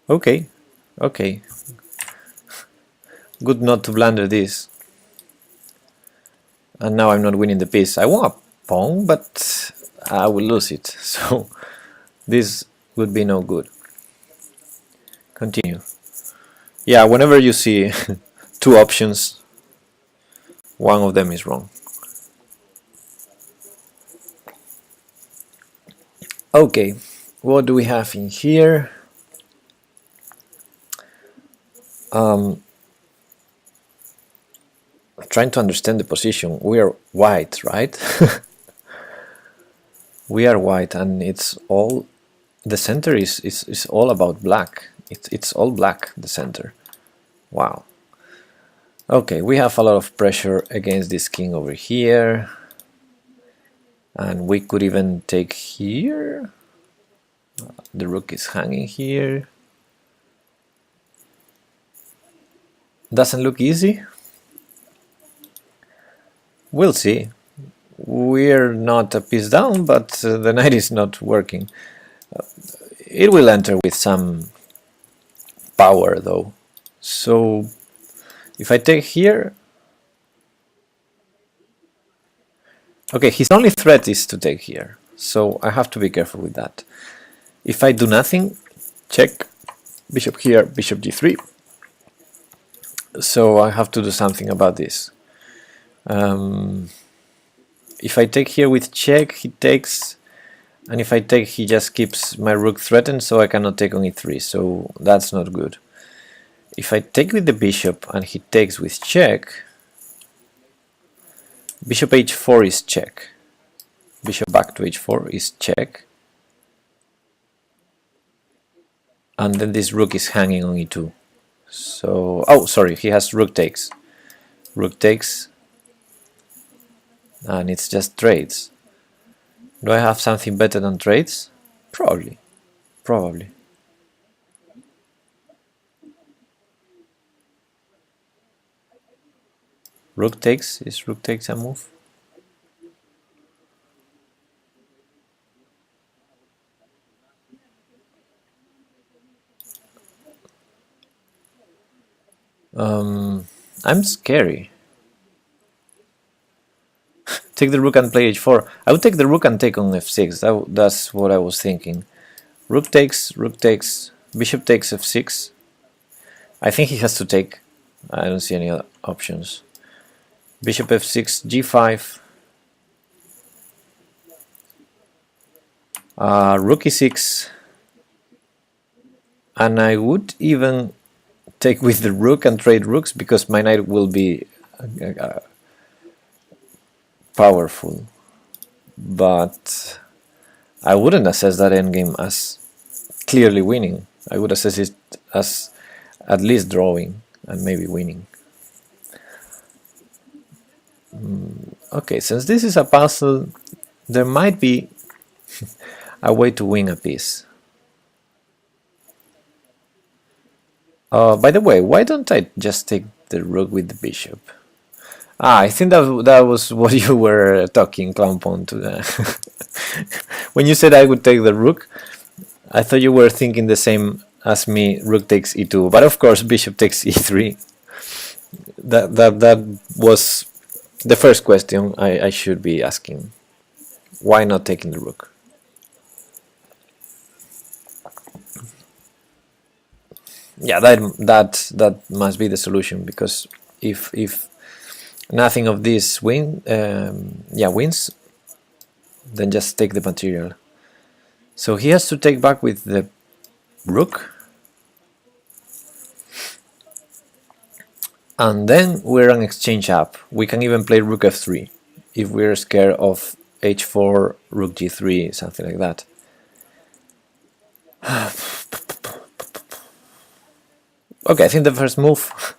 Okay, good not to blunder this. And now I'm not winning the piece. I won a pawn, but I will lose it, so this would be no good. Continue. Yeah, whenever you see two options, one of them is wrong. Okay, what do we have in here? Trying to understand the position. We are white, right? We are white, and it's all, the center is all about black. It's all black, the center. Wow. Okay, we have a lot of pressure against this king over here, and we could even take here. The rook is hanging here. Doesn't look easy. We'll see. We're not a piece down, but the knight is not working. It will enter with some power though. So if I take here, okay, his only threat is to take here, so I have to be careful with that. If I do nothing, check, bishop here, bishop g3. So I have to do something about this. If I take here with check, he takes, and if I take, he just keeps my rook threatened, so I cannot take on e3, so that's not good. If I take with the bishop and he takes with check, bishop h4 is check, bishop back to h4 is check, and then this rook is hanging on e2. So, oh, sorry, he has rook takes, and it's just trades. Do I have something better than trades? Probably. Rook takes, is rook takes a move? I'm scary. Take the rook and play h4. I would take the rook and take on f6. That's what I was thinking. Rook takes, bishop takes f6. I think he has to take. I don't see any other options. Bishop f6, g5. Rook e6. And I would even take with the rook and trade rooks because my knight will be powerful. But I wouldn't assess that endgame as clearly winning. I would assess it as at least drawing and maybe winning. Okay, since this is a puzzle, there might be a way to win a piece. By the way, why don't I just take the rook with the bishop? I think that was what you were talking, Clownpon, to when you said I would take the rook, I thought you were thinking the same as me, rook takes e2, but of course bishop takes e3. That was the first question I should be asking. Why not taking the rook? Yeah, that must be the solution, because if nothing of this wins, then just take the material. So he has to take back with the rook, and then we're on exchange up. We can even play rook f3 if we're scared of h4, rook g3, something like that. Okay, I think the first move,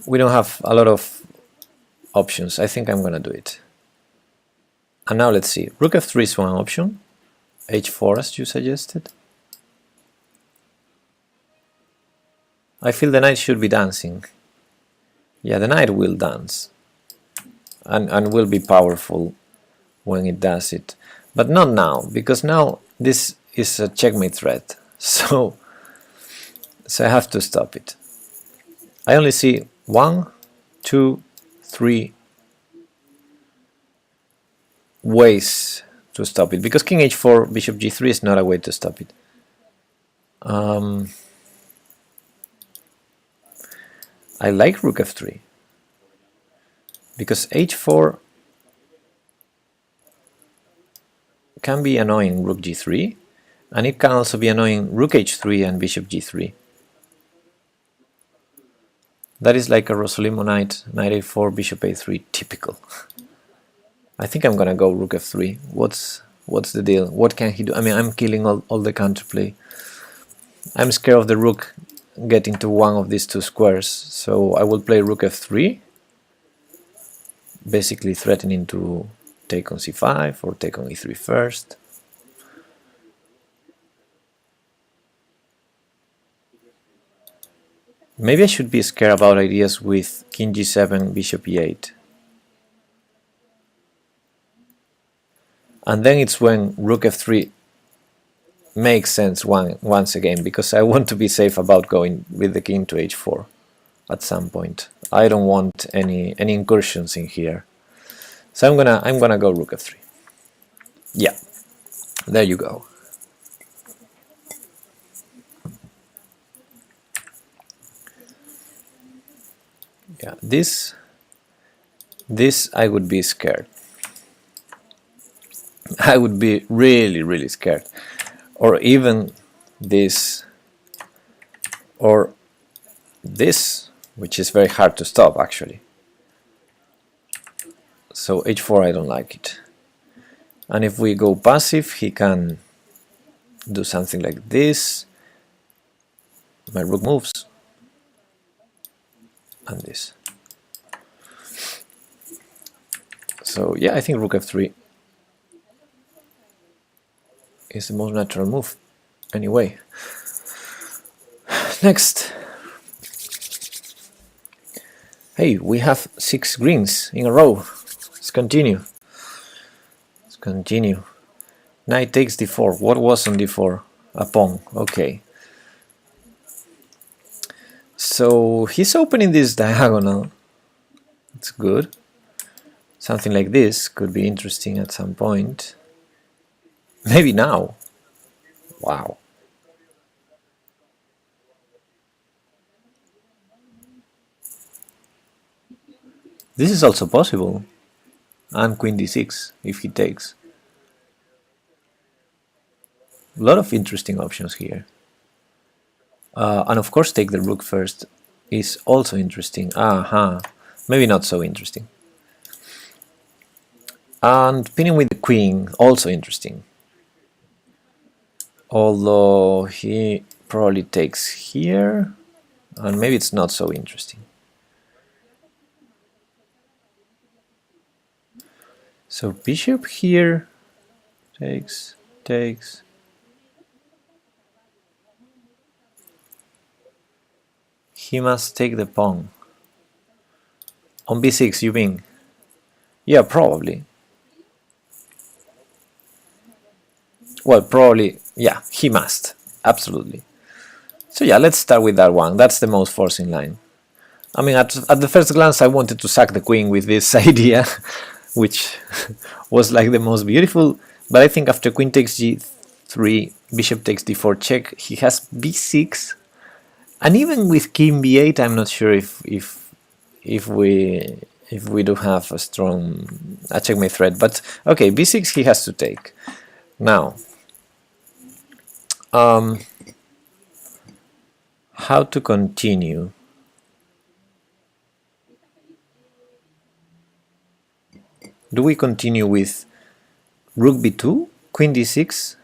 we don't have a lot of options. I think I'm gonna do it. And now let's see. Rook f3 is one option. h4 as you suggested. I feel the knight should be dancing. Yeah, the knight will dance. And will be powerful when it does it. But not now, because now this is a checkmate threat. So I have to stop it. I only see 1, 2, 3 ways to stop it, because king h4, bishop g3 is not a way to stop it. I like rook f3 because h4 can be annoying rook g3, and it can also be annoying rook h3 and bishop g3. That is like a Rosolimo knight, knight a4, bishop a3, typical. I think I'm gonna go rook f3. What's the deal? What can he do? I mean, I'm killing all the counterplay. I'm scared of the rook getting to one of these two squares, so I will play rook f3, basically threatening to take on c5 or take on e3 first. Maybe I should be scared about ideas with king g7, bishop e8. And then it's when rook f3 makes sense once again, because I want to be safe about going with the king to h4 at some point. I don't want any incursions in here. So I'm gonna go rook f3. Yeah, there you go. Yeah, this I would be scared. I would be really scared. Or even this, or this, which is very hard to stop actually. So h4, I don't like it. And if we go passive, he can do something like this. My rook moves. And this. So yeah, I think rook f3 is the most natural move. Anyway, next. Hey, we have 6 greens in a row. Let's continue. Let's continue. Knight takes d4. What was on d4? A pawn. Okay. So he's opening this diagonal. It's good. Something like this could be interesting at some point. Maybe now. Wow. This is also possible. And queen d6 if he takes. A lot of interesting options here. And of course take the rook first is also interesting. Maybe not so interesting. And pinning with the queen, also interesting. Although he probably takes here, and maybe it's not so interesting. So bishop here takes. He must take the pawn. On b6, you mean? Yeah, probably. Well, probably, yeah, he must. Absolutely. So yeah, let's start with that one. That's the most forcing line. I mean, at the first glance, I wanted to sack the queen with this idea, which was like the most beautiful. But I think after queen takes g3, bishop takes d4 check, he has b6. And even with king b8, I'm not sure if we do have a strong checkmate threat. But okay, b6 he has to take. Now, how to continue? Do we continue with rook b2, queen d6?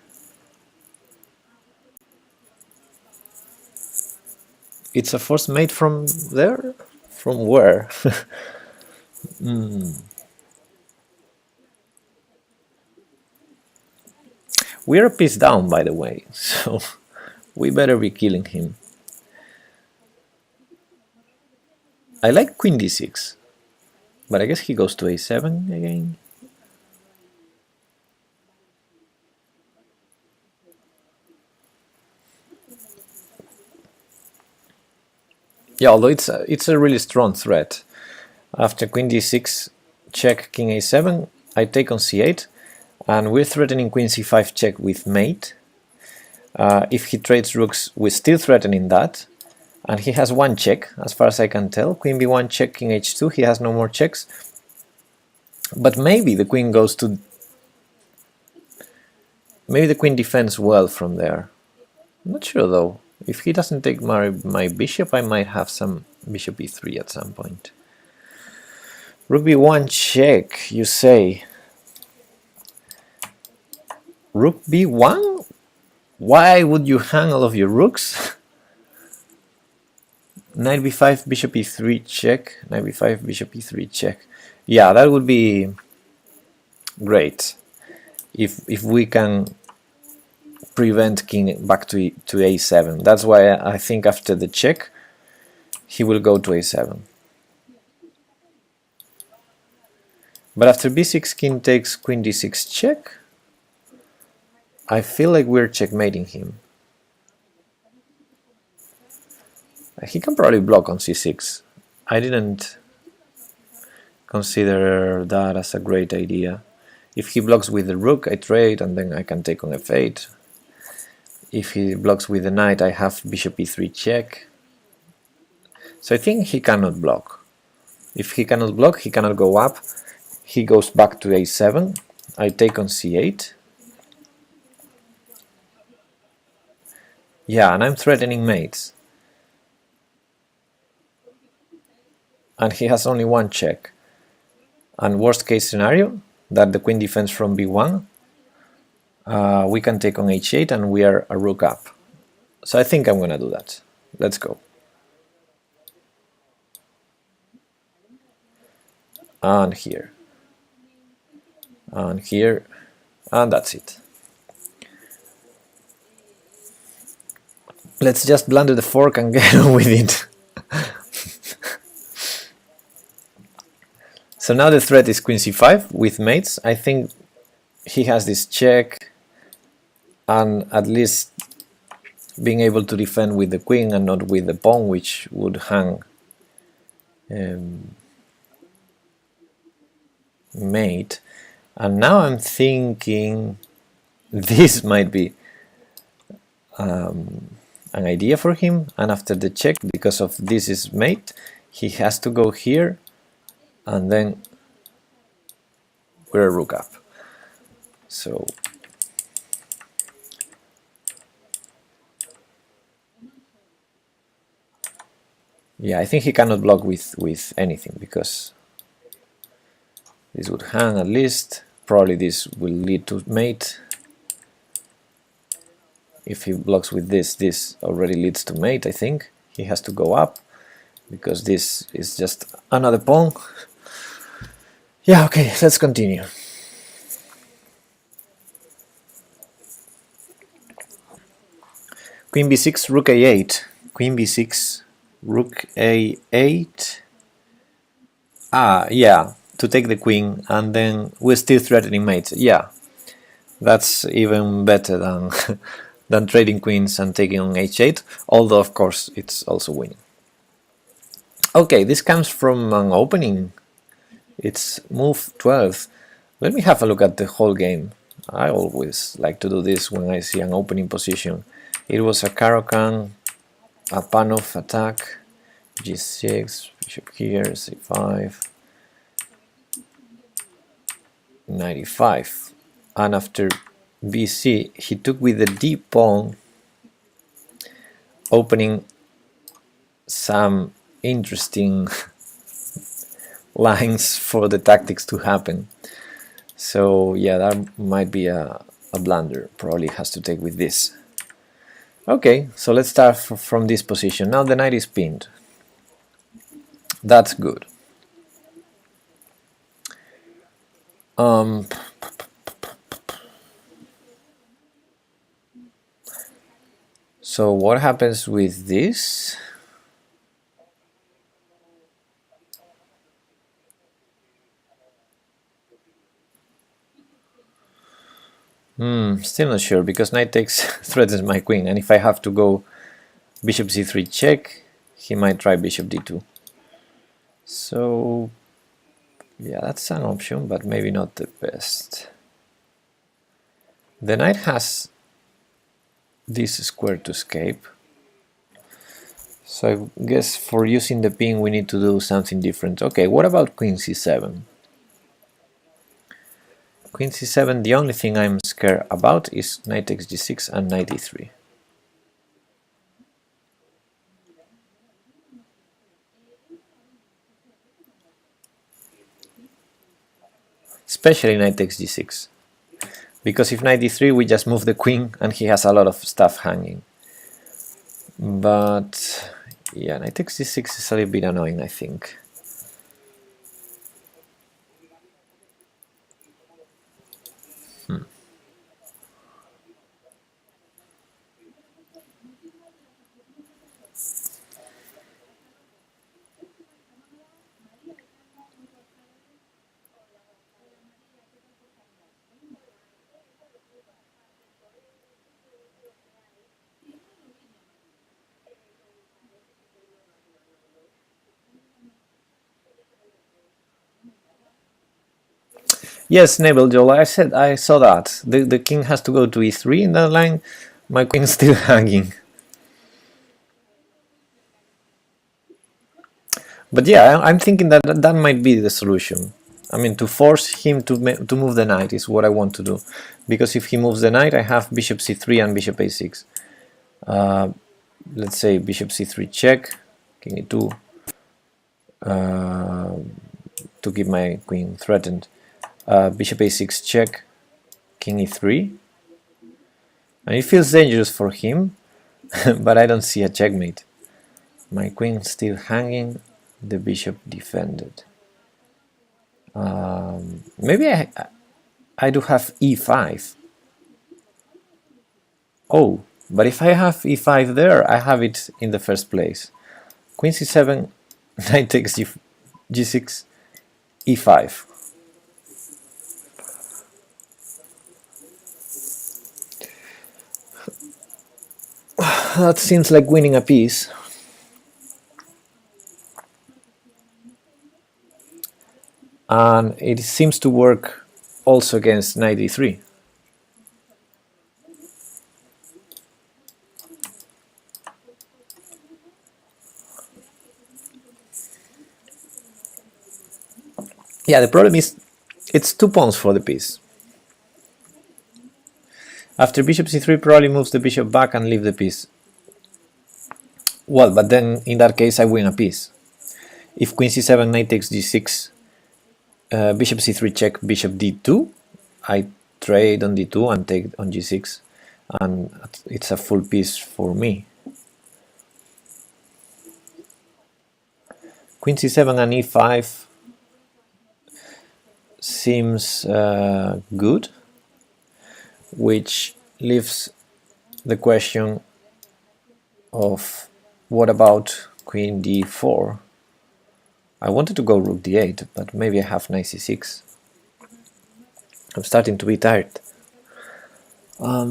It's a forced mate from there? From where? We're a piece down, by the way, so we better be killing him. I like queen d6, but I guess he goes to a7 again. Yeah, although it's a really strong threat. After queen d6, check king a7, I take on c8, and we're threatening queen c5 check with mate. If he trades rooks, we're still threatening that. And he has one check, as far as I can tell. Queen b1 check, king h2, he has no more checks. But maybe the queen goes to... Maybe the queen defends well from there. I'm not sure though. If he doesn't take my bishop, I might have some bishop e3 at some point. Rook b1 check, you say. Rook b1? Why would you hang all of your rooks? Knight b5, bishop e3 check. Knight b5, bishop e3 check. Yeah, that would be great if we can prevent king back to a7. That's why I think after the check he will go to a7. But after b6, king takes, queen d6 check. I feel like we're checkmating him. He can probably block on c6. I didn't consider that as a great idea. If he blocks with the rook, I trade and then I can take on f8. If he blocks with the knight, I have bishop e3 check. So I think he cannot block. If he cannot block, he cannot go up. He goes back to a7. I take on c8. Yeah, and I'm threatening mates. And he has only one check. And worst case scenario, that the queen defends from b1, we can take on h8 and we are a rook up. So I think I'm gonna do that. Let's go. And here. And here. And that's it. Let's just blunder the fork and get on with it. So now the threat is queen c5 with mates. I think he has this check, and at least being able to defend with the queen and not with the pawn, which would hang mate. And now I'm thinking this might be an idea for him, and after the check, because of this is mate, he has to go here, and then we're a rook up. So yeah, I think he cannot block with anything, because this would hang at least. Probably this will lead to mate. If he blocks with this, this already leads to mate, I think. He has to go up, because this is just another pawn. Yeah, okay, let's continue. Queen b6, rook a8. Queen b6, rook a8. Ah, yeah, to take the queen, and then we're still threatening mate. Yeah, that's even better than than trading queens and taking on h8, although of course it's also winning. Okay, this comes from an opening. It's move 12. Let me have a look at the whole game. I always like to do this when I see an opening position. It was a Caro-Kann, a Panov attack, g6, bishop here, c5, 95. And after bc, he took with the d pawn, opening some interesting lines for the tactics to happen. So yeah, that might be a blunder. Probably has to take with this. Okay, so let's start from this position. Now the knight is pinned. That's good. So what happens with this? Still not sure, because knight takes threatens my queen, and if I have to go bishop c3 check, he might try bishop d2. So yeah, that's an option, but maybe not the best. The knight has this square to escape, so I guess for using the pin we need to do something different. Okay, what about queen c7? Queen c7, the only thing I'm scared about is knight takes g6 and knight e3. Especially knight takes g6. Because if knight e3 we just move the queen and he has a lot of stuff hanging. But yeah, knight takes g6 is a little bit annoying, I think. Yes, Nebel Joel, I saw that. The king has to go to e3 in that line. My queen's still hanging. But yeah, I'm thinking that that might be the solution. I mean, to force him to move the knight is what I want to do. Because if he moves the knight, I have bishop c3 and bishop a6. Let's say bishop c3 check, king e2, to keep my queen threatened. Bishop a6 check, king e3. And it feels dangerous for him, but I don't see a checkmate. My queen still hanging, the bishop defended. Maybe I do have e5. Oh, but if I have e5 there, I have it in the first place. Queen c7, knight takes g6, e5. That seems like winning a piece. And it seems to work also against knight e3. Yeah, the problem is it's 2 pawns for the piece. After bishop c3 probably moves the bishop back and leave the piece. Well, but then in that case I win a piece. If queen c7, knight takes g6, bishop c3 check, bishop d2, I trade on d2 and take on g6, and it's a full piece for me. Queen c7 and e5 seems good, which leaves the question of what about queen d4. I wanted to go rook d8, but maybe I have knight c6. I'm starting to be tired. I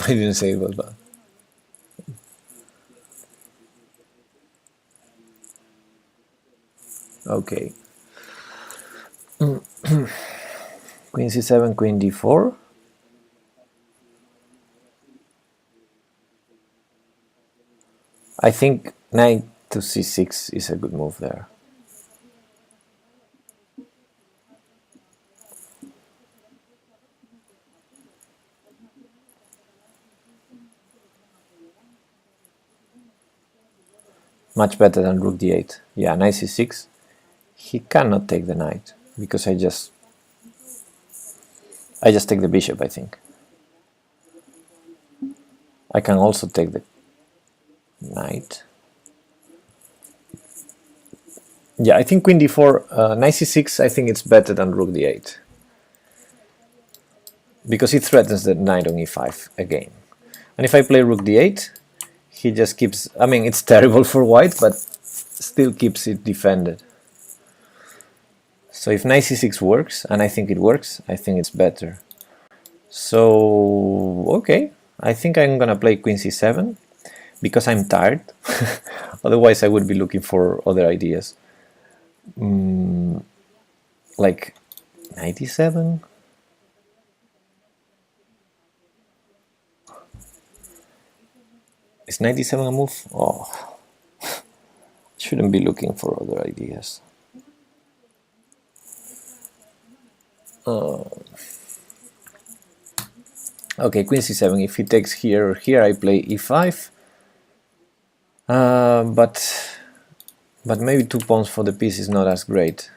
didn't say it was bad. Okay. Queen c7, queen d4. I think knight to c6 is a good move there. Much better than rook d8. Yeah, knight c6. He cannot take the knight because I just take the bishop, I think. I can also take the knight. Yeah, I think queen d4, knight c6, I think it's better than rook d8. Because it threatens the knight on e5 again. And if I play rook d8, he just keeps, I mean, it's terrible for white, but still keeps it defended. So if knight c6 works, and I think it works, I think it's better. So, okay, I think I'm gonna play queen c7, because I'm tired. Otherwise I would be looking for other ideas. Like knight e7. Is knight e7 a move? Oh, shouldn't be looking for other ideas. Okay, queen c7. If he takes here or here, I play e5. But maybe 2 pawns for the piece is not as great.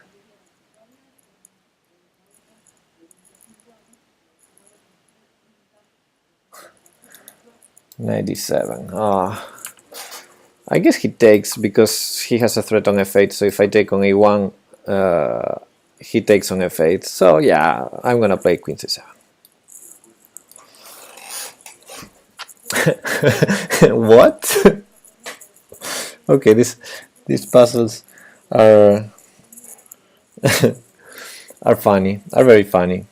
Knight d7. I guess he takes because he has a threat on f8. So if I take on a1, he takes on f8. So yeah, I'm gonna play queen c7. What? Okay, these puzzles are are funny, are very funny.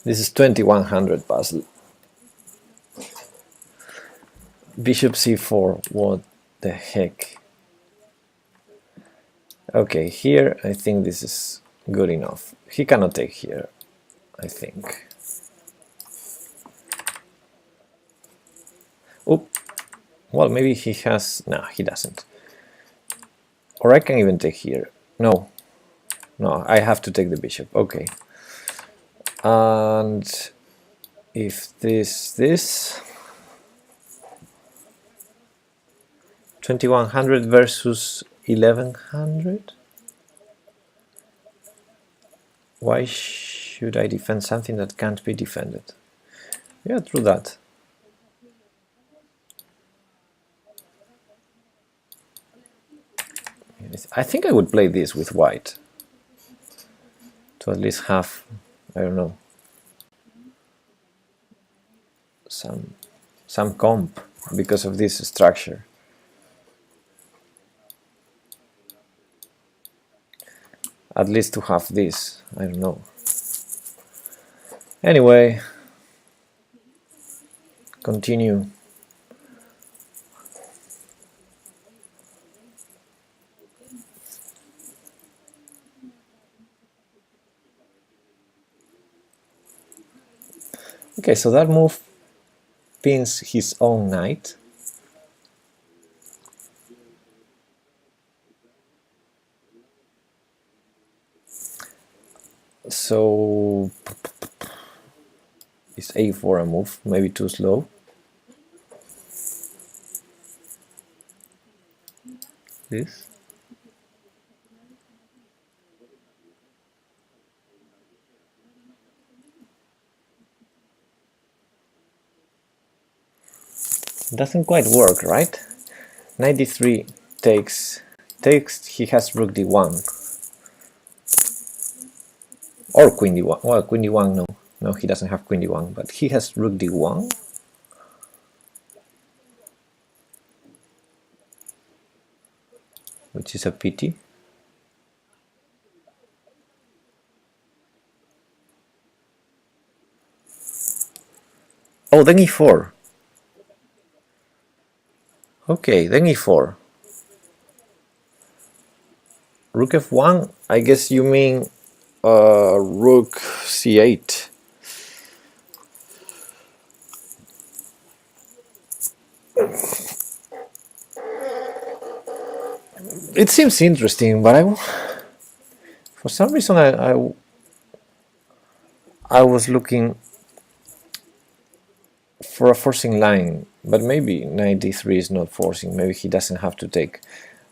This is 2100 puzzle. Bishop c4, what the heck? Okay, here I think this is good enough. He cannot take here, I think. Oop. Well, maybe he has... No, he doesn't. Or I can even take here. No. No, I have to take the bishop. Okay. And if this 2100 versus 1100? Why should I defend something that can't be defended? Yeah, true that. I think I would play this with white to at least have, I don't know, some some comp because of this structure. At least to have this, I don't know. Anyway, continue. Okay, so that move pins his own knight. So is a4 a move? Maybe too slow. This. Doesn't quite work, right? Knight d3 takes, he has rook d1. Or queen d1. Well, queen d1, no. No, he doesn't have queen d1, but he has rook d1. Which is a pity. Oh, then e4. Okay, then e4. Rook f1, I guess you mean rook c8. It seems interesting, but for some reason I was looking for a forcing line, but maybe knight d3 is not forcing, maybe he doesn't have to take.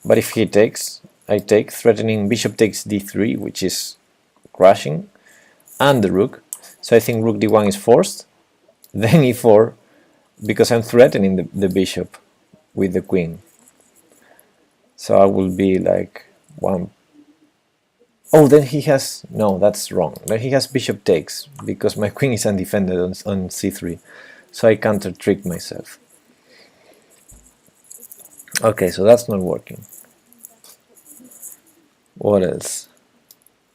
But if he takes, I take, threatening bishop takes d3, which is crashing, and the rook. So I think rook d1 is forced, then e4, because I'm threatening the bishop with the queen. So I will be like one. Oh, then he has, no, that's wrong. Then he has bishop takes, because my queen is undefended on c3. So I counter trick myself. Okay, so that's not working. What else?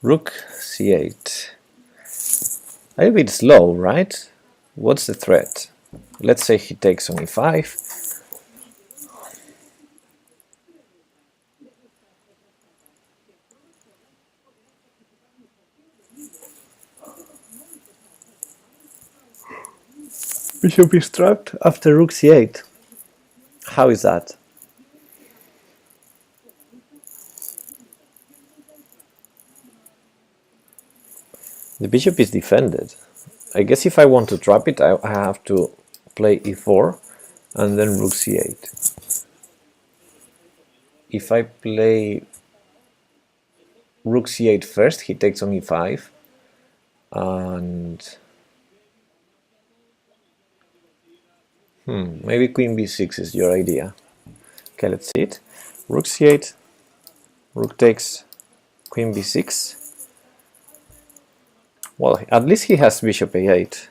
Rook c8. A bit slow, right? What's the threat? Let's say he takes on e5. Bishop is trapped after rook c8. How is that? The bishop is defended. I guess if I want to trap it, I have to play e4 and then rook c8. If I play rook c8 first, he takes on e5, and maybe queen b6 is your idea. Okay, let's see it. Rook c8, rook takes, queen b6. Well, at least he has bishop a8.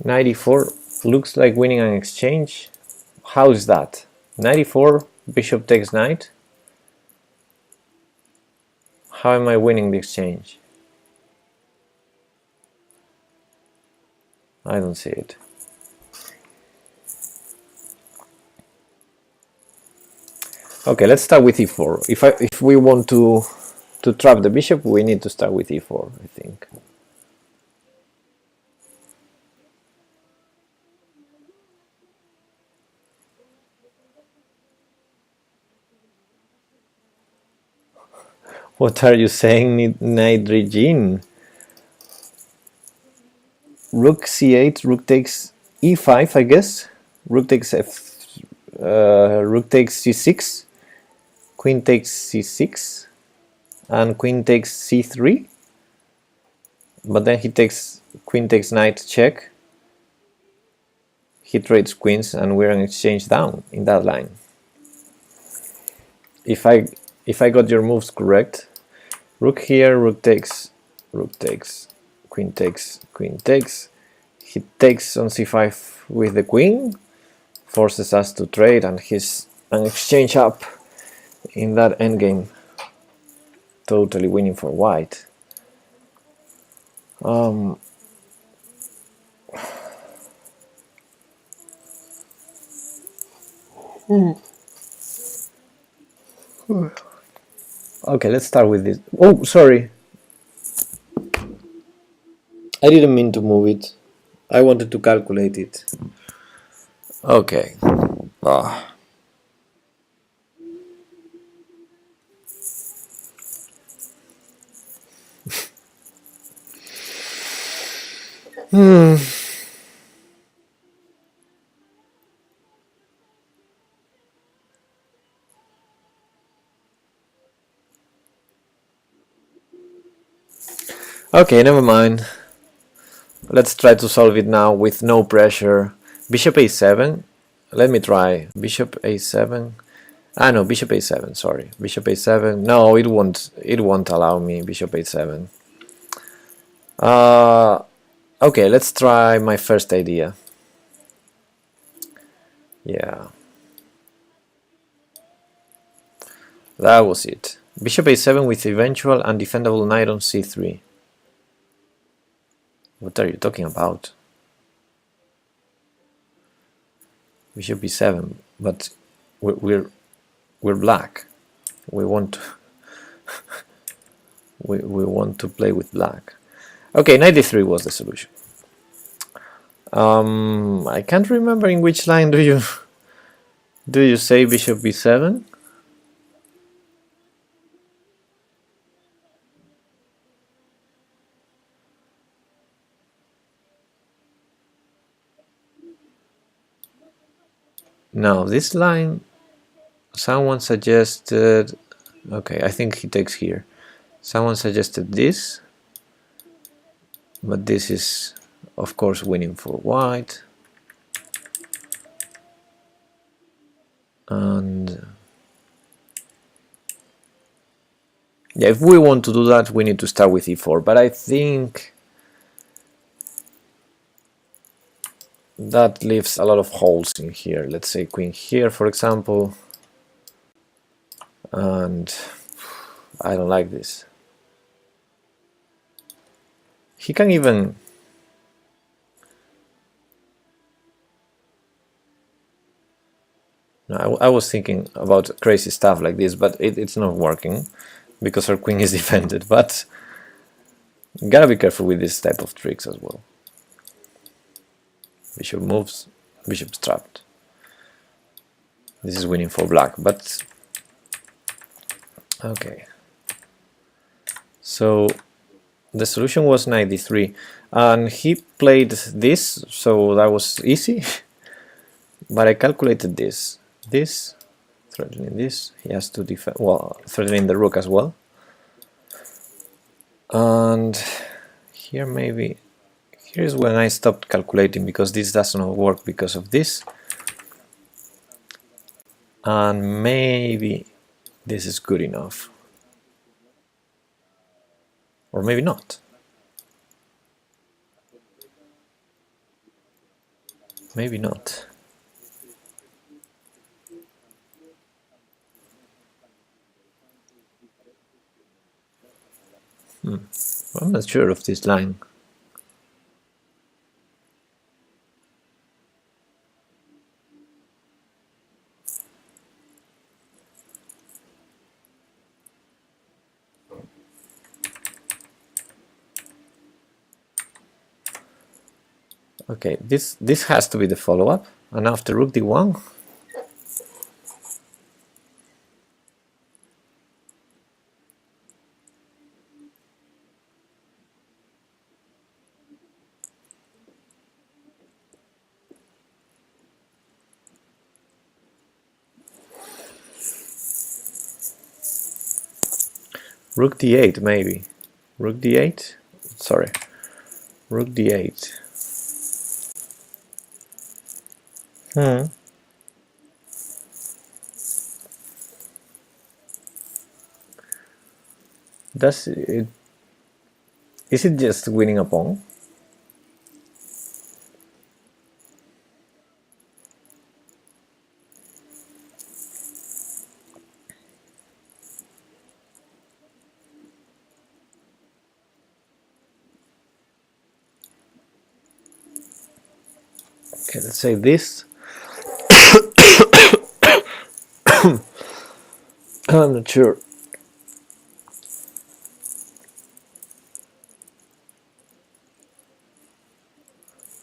Knight e4 looks like winning an exchange. How is that? Knight e4, bishop takes knight. How am I winning the exchange? I don't see it. Okay, let's start with e4. If we want to trap the bishop, we need to start with e4, I think. What are you saying, Knight Regine? Rook c8, rook takes e5, I guess. Rook takes rook takes c6, queen takes c6, and queen takes c3. But then he takes queen takes knight check. He trades queens, and we're in exchange down in that line. If I got your moves correct, rook here, rook takes Rook takes, queen takes, queen takes. He takes on c5 with the queen, forces us to trade, and he's an exchange up in that endgame, totally winning for white. Okay, let's start with this. Oh, sorry. I didn't mean to move it. I wanted to calculate it. Okay. Ah. Okay, never mind. Let's try to solve it now with no pressure. Bishop a7. Let me try. Bishop a7. Ah no, bishop a7. Sorry, bishop a7. No, it won't. It won't allow me. Bishop a7. Okay, let's try my first idea. Yeah, that was it. Bishop a7 with eventual undefendable knight on c3. What are you talking about? Bishop b7, but we're black. We want to we want to play with black. Okay, knight d3 was the solution. I can't remember in which line do you say bishop b7? No, this line someone suggested. Okay, I think he takes here. Someone suggested this, but this is of course winning for white. And yeah, if we want to do that, we need to start with e4, but I think that leaves a lot of holes in here. Let's say queen here, for example, and I don't like this. He can even... No, I was thinking about crazy stuff like this, but it's not working because our queen is defended, but gotta be careful with this type of tricks as well. Bishop moves, bishop's trapped. This is winning for black, but okay. So the solution was knight d3, and he played this, so that was easy. But I calculated this, threatening this. He has to defend, well, threatening the rook as well. And here maybe, here's when I stopped calculating, because this does not work because of this. And maybe this is good enough. Or maybe not. Maybe not. I'm not sure of this line. Okay, this has to be the follow-up, and after rook d1. Rook d8 maybe. Rook d8? Sorry. Rook d8. Does it... Is it just winning a pawn? Okay, let's say this. I'm not sure.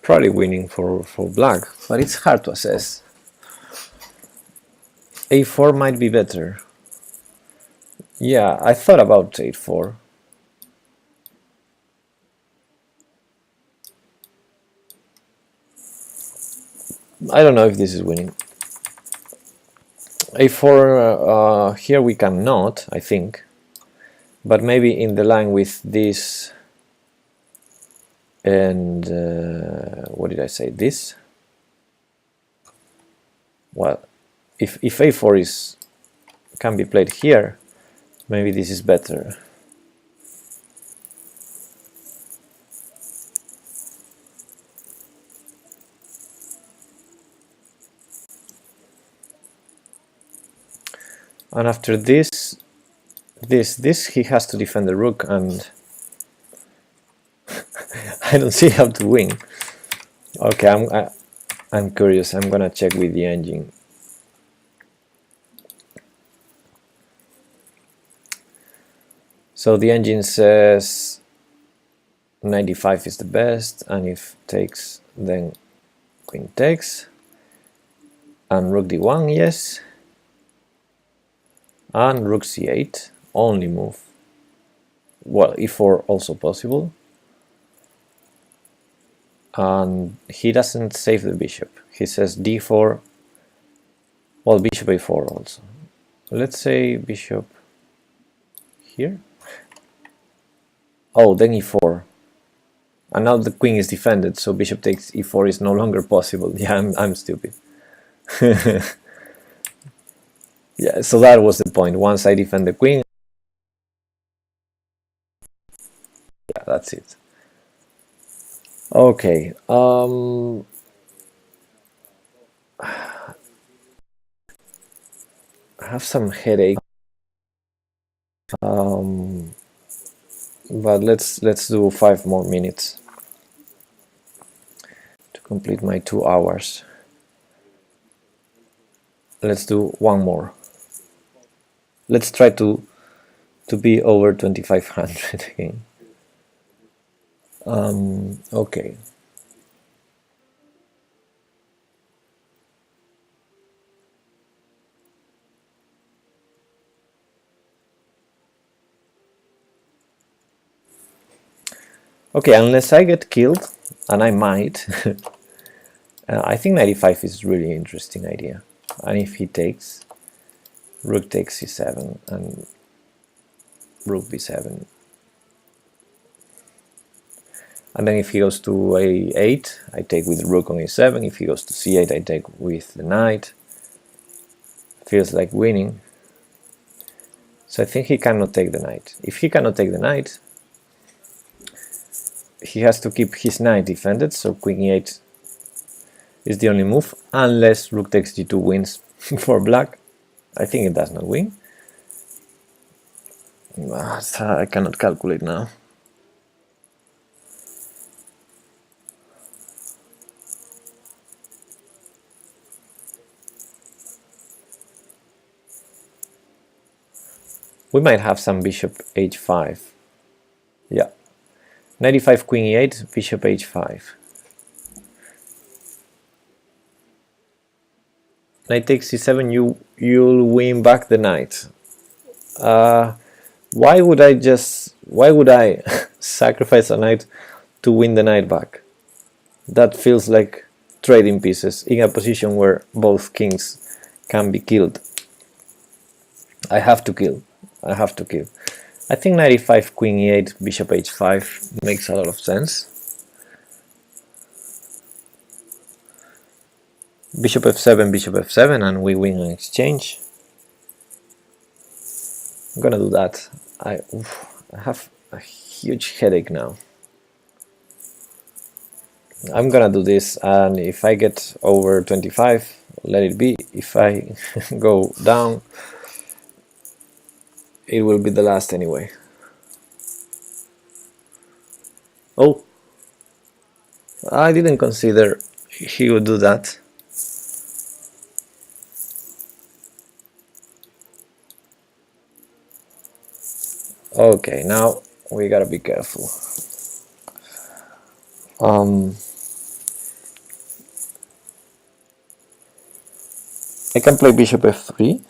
Probably winning for black, but it's hard to assess. A4 might be better. Yeah, I thought about A4. I don't know if this is winning. A4, here we cannot, I think. But maybe in the line with this and what did I say? This? Well, if A4 can be played here, maybe this is better. And after this, he has to defend the rook, and I don't see how to win. Okay, I'm curious. I'm gonna check with the engine. So the engine says 95 is the best, and if takes, then queen takes, and rook d1, yes, and rook c8, only move. Well, e4 also possible, and he doesn't save the bishop. He says d4, well, bishop a4 also. Let's say bishop here. Oh, then e4. And now the queen is defended, so bishop takes e4 is no longer possible. Yeah, I'm stupid. Yeah, so that was the point. Once I defend the queen, yeah, that's it. Okay. I have some headache. But let's do 5 more minutes to complete my 2 hours. Let's do one more. Let's try to be over 2500 again. Okay. Okay, unless I get killed, and I might, I think 95 is really interesting idea. And if he takes, rook takes c7 and rook b7. And then if he goes to a8, I take with rook on a7. If he goes to c8, I take with the knight. Feels like winning. So I think he cannot take the knight. If he cannot take the knight, he has to keep his knight defended, so queen e8 is the only move, unless rook takes g2 wins for black. I think it does not win. I cannot calculate now. We might have some bishop h5. Yeah. 95 queen e8, bishop h5. Knight takes c7, you'll win back the knight. Why would I sacrifice a knight to win the knight back? That feels like trading pieces in a position where both kings can be killed. I have to kill. I think 95 queen e8 bishop h5 makes a lot of sense. Bishop f7 and we win an exchange. I'm gonna do that. I have a huge headache now. I'm gonna do this, and if I get over 25, let it be. If I go down, it will be the last anyway. Oh, I didn't consider he would do that. Okay, now we gotta be careful. I can play bishop f3,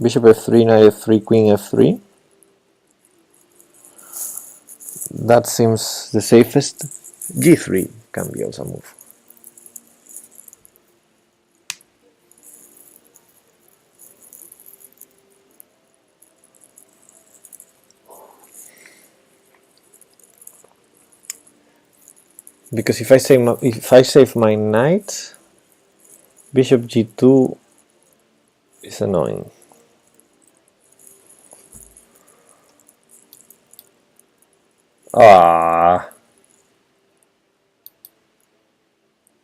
bishop f3, knight f3, queen f3. That seems the safest. g3 can be also a move. Because if I save my knight, bishop g2 is annoying. Ah.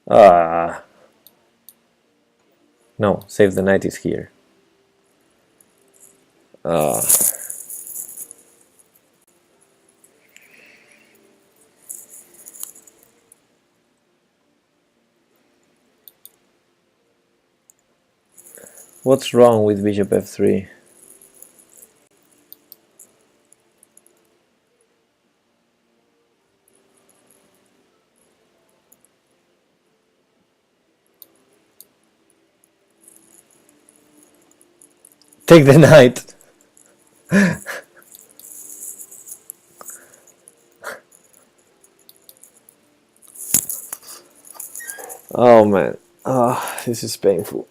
Ah. No, save the knight is here. Ah. What's wrong with bishop f3? Take the knight. Oh man, this is painful.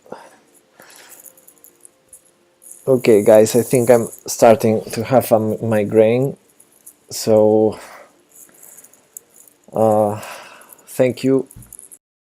Okay guys, I think I'm starting to have a migraine, so thank you